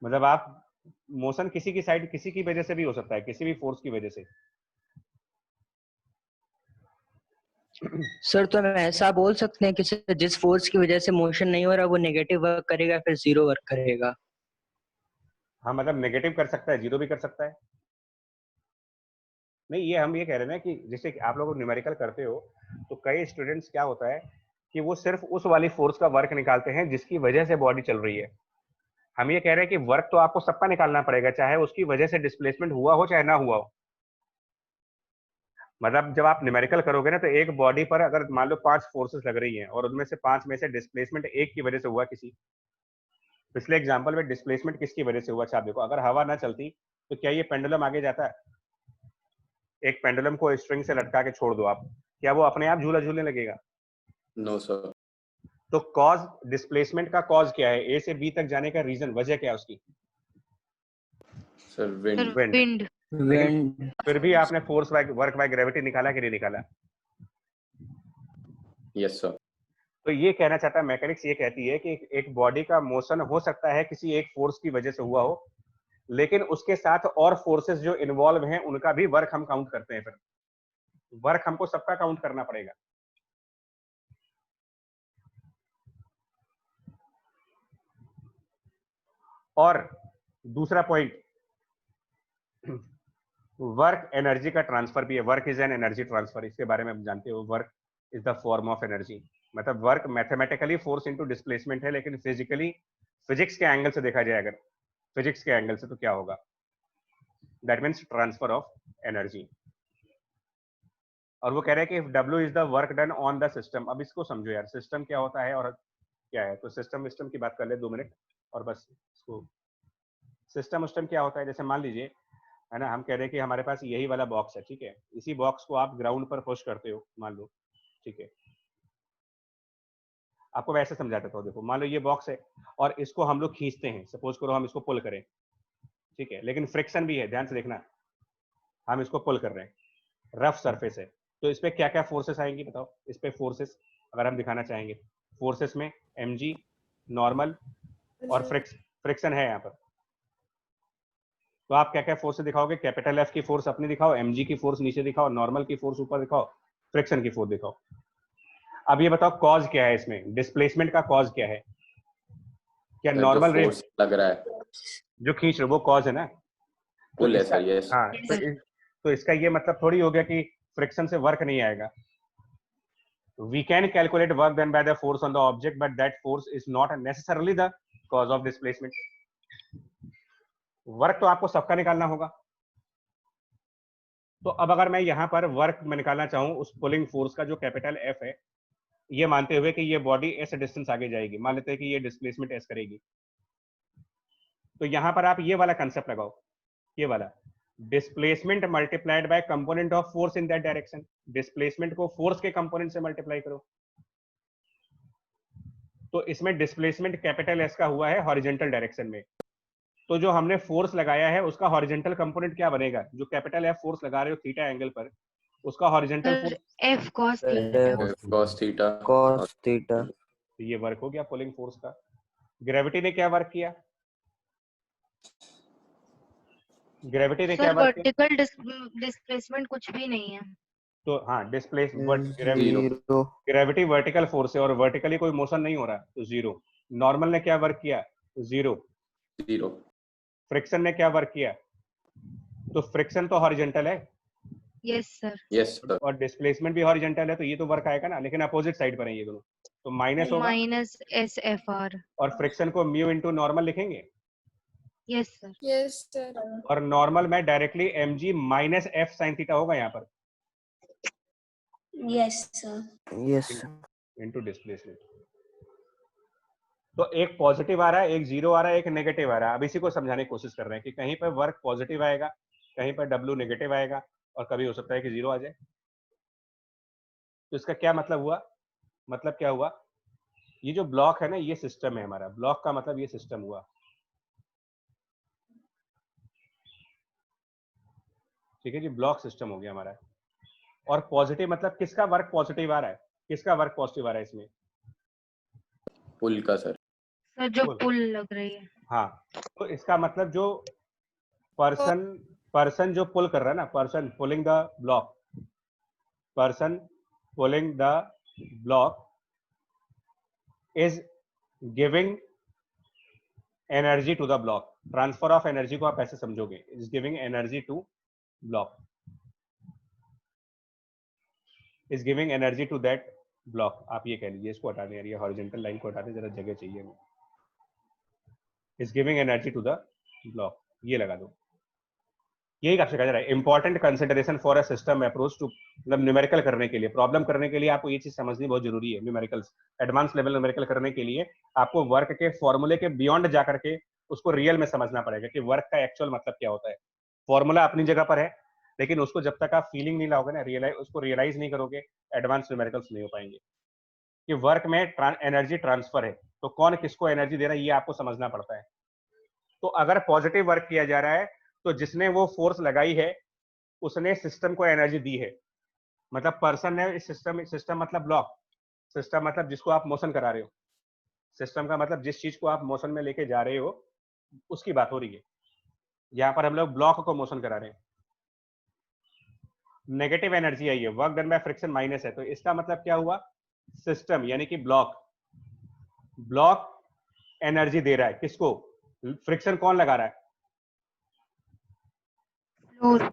मतलब आप मोशन किसी की साइड, किसी की वजह से भी हो सकता है, किसी भी फोर्स की वजह से। सर तो हम ऐसा बोल सकते हैं कि सर जिस फोर्स की वजह से मोशन नहीं हो रहा वो नेगेटिव वर्क करेगा, फिर जीरो वर्क करेगा। हाँ मतलब नेगेटिव कर सकता है, जीरो भी कर सकता है। नहीं, ये हम ये कह रहे हैं ना कि जैसे कि आप लोग न्यूमेरिकल करते हो, तो कई स्टूडेंट्स क्या होता है कि वो सिर्फ उस वाली फोर्स का वर्क निकालते हैं जिसकी वजह से बॉडी चल रही है। हम ये कह रहे हैं कि वर्क तो आपको सबका निकालना पड़ेगा, चाहे उसकी वजह से डिस्प्लेसमेंट हुआ हो चाहे ना हुआ हो। मतलब जब आप न्यूमेरिकल करोगे ना, तो एक बॉडी पर अगर मान लो 5 फोर्सेस लग रही हैं और उनमें से 5 में से डिस्प्लेसमेंट एक की वजह से हुआ, किसी पिछले एग्जांपल में डिस्प्लेसमेंट किसकी वजह से हुआ? अच्छा आप देखो, अगर हवा ना चलती तो क्या ये पेंडुलम आगे जाता है? एक पेंडुलम को स्ट्रिंग से लटका के छोड़ दो आप, क्या वो अपने आप झूला झूलने लगेगा? No sir. तो कॉज, डिस्प्लेसमेंट का कॉज क्या है? ए से बी तक जाने का रीजन, वजह क्या है उसकी? Sir wind. विंड। लेकिन फिर भी आपने force by work by gravity निकाला कि नहीं निकाला? Yes sir. तो ये कहना चाहता है मैकेनिक्स, ये कहती है कि एक बॉडी का मोशन हो सकता है किसी एक फोर्स की वजह से हुआ हो, लेकिन उसके साथ और फोर्सेस जो इन्वॉल्व हैं उनका भी वर्क हम काउंट करते हैं। फिर वर्क हमको सबका काउंट करना पड़ेगा। और दूसरा पॉइंट, वर्क एनर्जी का ट्रांसफर भी है। Work is an energy transfer, इसके बारे में आप जानते हो। Work is the form of energy, मतलब work mathematically force into displacement है, लेकिन फिजिकली, फिजिक्स के एंगल से देखा जाए, अगर फिजिक्स के एंगल से, तो क्या होगा? That means transfer of energy. और वो कह रहे हैं कि W is the work done on the system. अब इसको समझो यार, सिस्टम क्या होता है और क्या है। तो सिस्टम की बात कर ले 2 मिनट, और बस इसको, सिस्टम क्या होता है, जैसे मान लीजिए, है ना, हम कह रहे हैं कि हमारे पास यही वाला बॉक्स है, ठीक है, इसी बॉक्स को आप ग्राउंड पर पुश करते हो, मान लो, ठीक है। आपको वैसे समझा देता हूँ, देखो मान लो ये बॉक्स है और इसको हम लोग खींचते हैं, सपोज करो हम इसको पुल करें, ठीक है, लेकिन फ्रिक्शन भी है, ध्यान से देखना, हम इसको पुल कर रहे हैं, रफ सरफेस है, तो इस पे क्या क्या फोर्सेस आएंगी बताओ? इस पे फोर्सेस अगर हम दिखाना चाहेंगे, फोर्सेस में mg, नॉर्मल और फ्रिक्शन है यहाँ पर, तो आप क्या क्या फोर्स दिखाओगे? कैपिटल F की फोर्स अपनी दिखाओ, mg की फोर्स नीचे दिखाओ, नॉर्मल की फोर्स ऊपर दिखाओ, फ्रिक्शन की फोर्स दिखाओ। अब ये बताओ कॉज क्या है इसमें, डिस्प्लेसमेंट का कॉज क्या है? क्या नॉर्मल रेट लग रहा है जो खींच रहे वो कॉज है ना? तो पुल है इसका, सर। यस। हाँ, तो इसका ये मतलब थोड़ी हो गया कि फ्रिक्शन से वर्क नहीं आएगा। We can calculate work done by the force on the object, but that force is not necessarily the cause of displacement. Work तो आपको सबका निकालना होगा। तो अब अगर मैं यहां पर वर्क में निकालना चाहूं उस पुलिंग फोर्स का जो कैपिटल F है, ये मानते हुए कि ये बॉडी ऐसे डिस्टेंस आगे जाएगी, मान लेते हैं कि ये डिस्प्लेसमेंट एस करेगी, तो यहां पर आप ये वाला कंसेप्ट लगाओ, ये वाला displacement multiplied by component of force in that direction. Displacement को फोर्स के कंपोनेंट से मल्टीप्लाई करो, तो इसमें डिस्प्लेसमेंट कैपिटल एस का हुआ है हॉरिजॉन्टल डायरेक्शन में, तो जो हमने फोर्स लगाया है उसका हॉरिजॉन्टल कंपोनेंट क्या बनेगा, जो कैपिटल एफ फोर्स लगा रहे हो थीटा एंगल पर, उसका horizontal force F cos theta. cos theta cos theta. तो ये वर्क हो गया पुलिंग फोर्स का। ग्रेविटी ने क्या वर्क किया, ग्रेविटी ने क्या सर वर्क किया, वर्टिकल डिस्प्लेसमेंट कुछ भी नहीं है। तो हाँ displace Zero. Gravity vertical force है और वर्टिकली कोई मोशन नहीं हो रहा, तो जीरो। नॉर्मल ने क्या वर्क किया, जीरो। 0 फ्रिक्शन ने क्या वर्क किया, तो फ्रिक्शन तो हॉरिजॉन्टल है यस सर। यस सर और डिस्प्लेसमेंट भी हॉरिजॉन्टल है, तो ये तो वर्क आएगा ना, लेकिन अपोजिट साइड पर है ये दोनों, तो माइनस होगा। Minus S F R. और फ्रिक्शन को म्यू इनटू नॉर्मल लिखेंगे, यस सर। Yes sir. और नॉर्मल में directly mg minus F sine theta होगा यहाँ पर yes sir. Yes. Into displacement. तो एक पॉजिटिव आ रहा है, एक जीरो आ रहा है, एक नेगेटिव आ रहा है। अब इसी को समझाने की कोशिश कर रहे हैं कि कहीं पर वर्क पॉजिटिव आएगा, कहीं पर W नेगेटिव आएगा, और कभी हो सकता है कि जीरो आ जाए। तो इसका क्या मतलब हुआ, मतलब क्या हुआ, ये जो ब्लॉक है ना, ये सिस्टम है हमारा, ब्लॉक का मतलब ये सिस्टम हुआ, ठीक है जी, ब्लॉक सिस्टम हो गया हमारा। और पॉजिटिव मतलब किसका वर्क पॉजिटिव आ रहा है, किसका वर्क पॉजिटिव आ रहा है इसमें, पुल का सर सर जो पुल। पुल लग रही है। हाँ, तो इसका मतलब जो पर्सन जो पुल कर रहा है ना, person pulling the block, person pulling the block is giving energy to the block. Transfer of energy को आप ऐसे समझोगे, is giving energy to block, is giving energy to that block. आप ये कह लीजिए, इसको हटा दें यार, ये हॉरिजॉन्टल लाइन को हटा दें, जरा जगह चाहिए हमें। Is giving energy to the block, ये लगा दो। यही आपसे कहा जा रहा है, important consideration for a system approach to, मतलब न्यूमेरिकल करने के लिए, प्रॉब्लम करने के लिए आपको ये चीज समझनी बहुत जरूरी है। न्यूमेरिकल्स, एडवांस लेवल न्यूमेरिकल करने के लिए आपको वर्क के फॉर्मूले के बियॉन्ड जाकर के उसको रियल में समझना पड़ेगा कि वर्क का एक्चुअल मतलब क्या होता है। फॉर्मूला अपनी जगह पर है, लेकिन उसको जब तक आप फीलिंग नहीं लाओगे ना, उसको रियलाइज नहीं करोगे, एडवांस न्यूमेरिकल्स नहीं हो पाएंगे। कि वर्क में एनर्जी ट्रांसफर है, तो कौन किसको एनर्जी दे रहा है ये आपको समझना पड़ता है। तो अगर पॉजिटिव वर्क किया जा रहा है, तो जिसने वो फोर्स लगाई है उसने सिस्टम को एनर्जी दी है, मतलब पर्सन ने इस सिस्टम मतलब ब्लॉक, सिस्टम मतलब जिसको आप मोशन करा रहे हो, सिस्टम का मतलब जिस चीज को आप मोशन में लेके जा रहे हो उसकी बात हो रही है। यहाँ पर हम लोग ब्लॉक को मोशन करा रहे हैं। नेगेटिव एनर्जी आई है, work done by friction minus है, तो इसका मतलब क्या हुआ, सिस्टम यानी कि ब्लॉक एनर्जी दे रहा है किसको, फ्रिक्शन कौन लगा रहा है, floor.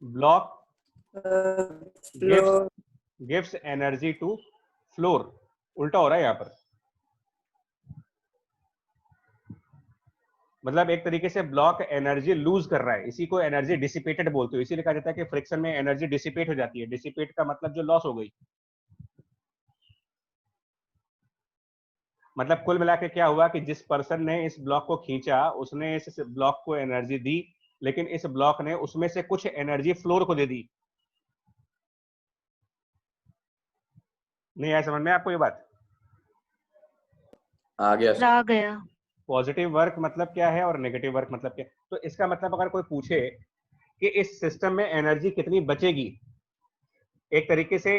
Block gives energy to floor. उल्टा हो रहा है यहाँ पर, मतलब एक तरीके से ब्लॉक एनर्जी लूज कर रहा है, इसी को एनर्जी डिसिपेटेड बोलते हो। इसीलिए कहा जाता है कि फ्रिक्शन में एनर्जी डिसिपेट हो जाती है। डिसिपेट का मतलब जो लॉस हो गई, मतलब कुल मिला के क्या हुआ कि जिस पर्सन ने इस ब्लॉक को खींचा उसने इस ब्लॉक को एनर्जी दी, लेकिन इस ब्लॉक ने उसमें से कुछ एनर्जी फ्लोर को दे दी। नहीं आया समझ में आपको ये बात, आ गया सर। आ गया। पॉजिटिव वर्क मतलब क्या है और नेगेटिव वर्क मतलब क्या है। तो इसका मतलब अगर कोई पूछे कि इस सिस्टम में एनर्जी कितनी बचेगी, एक तरीके से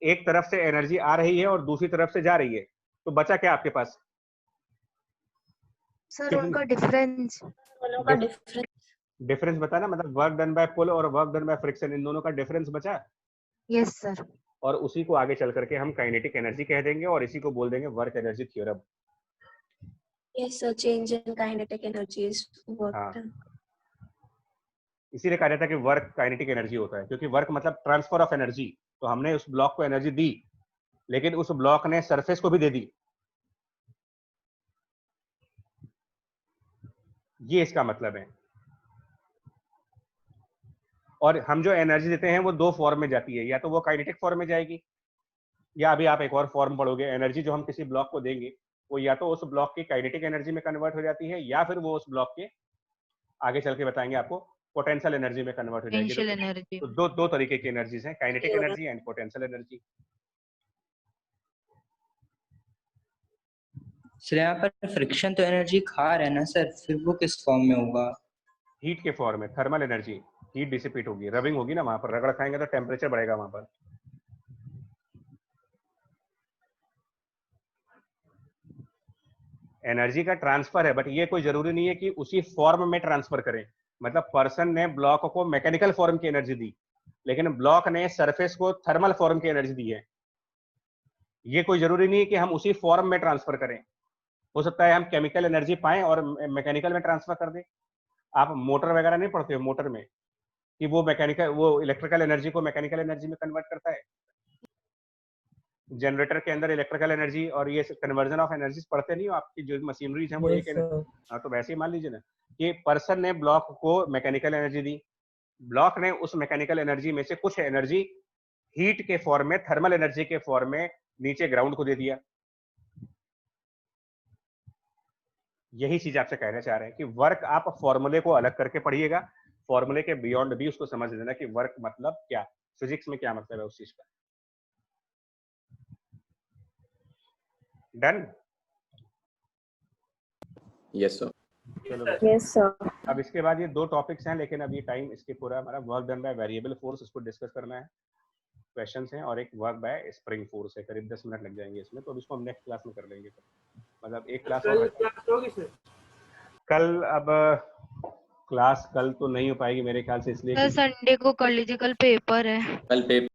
एक तरफ से एनर्जी आ रही है और दूसरी तरफ से जा रही है, तो बचा क्या आपके पास, सर उनका डिफरेंस। डिफरेंस बताना, मतलब वर्क डन बाय पुल और वर्क डन बाय फ्रिक्शन, इन दोनों का डिफरेंस बचा। Yes sir. और उसी को आगे चल करके हम काइनेटिक एनर्जी कह देंगे और इसी को बोल देंगे work energy theorem. Yes, sir. Change in kinetic energy is work हाँ, done. इसीलिए कहा जाता है कि वर्क काइनेटिक एनर्जी होता है, क्योंकि वर्क मतलब ट्रांसफर ऑफ एनर्जी। तो हमने उस ब्लॉक को एनर्जी दी, लेकिन उस ब्लॉक ने सरफेस को भी दे दी, ये इसका मतलब है। और हम जो एनर्जी देते हैं वो दो फॉर्म में जाती है, या तो वो काइनेटिक फॉर्म में जाएगी, या अभी आप एक और फॉर्म पढ़ोगे, एनर्जी जो हम किसी ब्लॉक को देंगे वो या तो उस ब्लॉक की काइनेटिक एनर्जी में कन्वर्ट हो जाती है या फिर वो उस ब्लॉक के, आगे चल के बताएंगे आपको, पोटेंशियल एनर्जी में कन्वर्ट हो जाएगी। Potential energy. तो दो तरीके की एनर्जीज हैं, kinetic energy and potential energy. Sir यहाँ पर फ्रिक्शन तो एनर्जी खा रहा है ना सर, फिर वो किस फॉर्म में होगा? हीट के फॉर्म में, थर्मल एनर्जी, हीट डिसिपेट होगी, रबिंग होगी ना वहां पर, रगड़ खाएंगे तो टेम्परेचर बढ़ेगा वहां पर। एनर्जी का ट्रांसफर है, बट ये कोई जरूरी नहीं है कि उसी फॉर्म में ट्रांसफर करें। मतलब पर्सन ने ब्लॉक को मैकेनिकल फॉर्म की एनर्जी दी, लेकिन ब्लॉक ने सरफेस को थर्मल फॉर्म की एनर्जी दी है। ये कोई जरूरी नहीं है कि हम उसी फॉर्म में ट्रांसफर करें। हो सकता है हम केमिकल एनर्जी पाएं और मैकेनिकल में ट्रांसफर कर दें। आप मोटर वगैरह नहीं पढ़ते हो मोटर में कि वो मैकेनिकल, वो इलेक्ट्रिकल एनर्जी को मैकेनिकल एनर्जी में कन्वर्ट करता है। जनरेटर के अंदर इलेक्ट्रिकल एनर्जी और ये कन्वर्जन ऑफ एनर्जीज पढ़ते नहीं हो, आपकी जो मशीनरीज हैं वो एक। हाँ, तो वैसे ही मान लीजिए ना कि पर्सन ने ब्लॉक को मैकेनिकल एनर्जी दी, ब्लॉक ने उस मैकेनिकल एनर्जी में से कुछ एनर्जी हीट के फॉर्म में, थर्मल एनर्जी के फॉर्म में नीचे ग्राउंड को दे दिया। यही चीज आपसे कहना चाह रहे हैं कि वर्क आप फॉर्मूले को अलग करके पढ़िएगा, फॉर्मूले के बियॉन्ड भी उसको समझ लेना कि वर्क मतलब क्या, फिजिक्स में क्या मतलब है उस चीज का। डन? Yes sir. चलो यस सर। अब इसके बाद ये दो टॉपिक्स हैं, लेकिन अब ये टाइम इसके पूरा हमारा work done by variable force, इसको डिस्कस करना है, क्वेश्चंस हैं, और एक वर्क बाय स्प्रिंग फोर्स है, करीब 10 मिनट लग जाएंगे इसमें। तो अब इसको हम नेक्स्ट क्लास में कर लेंगे। मतलब एक क्लास और कल। अब क्लास कल तो नहीं हो पाएगी मेरे ख्याल से, इसलिए सर संडे को कर लीजिए, कल पेपर है। कल पेपर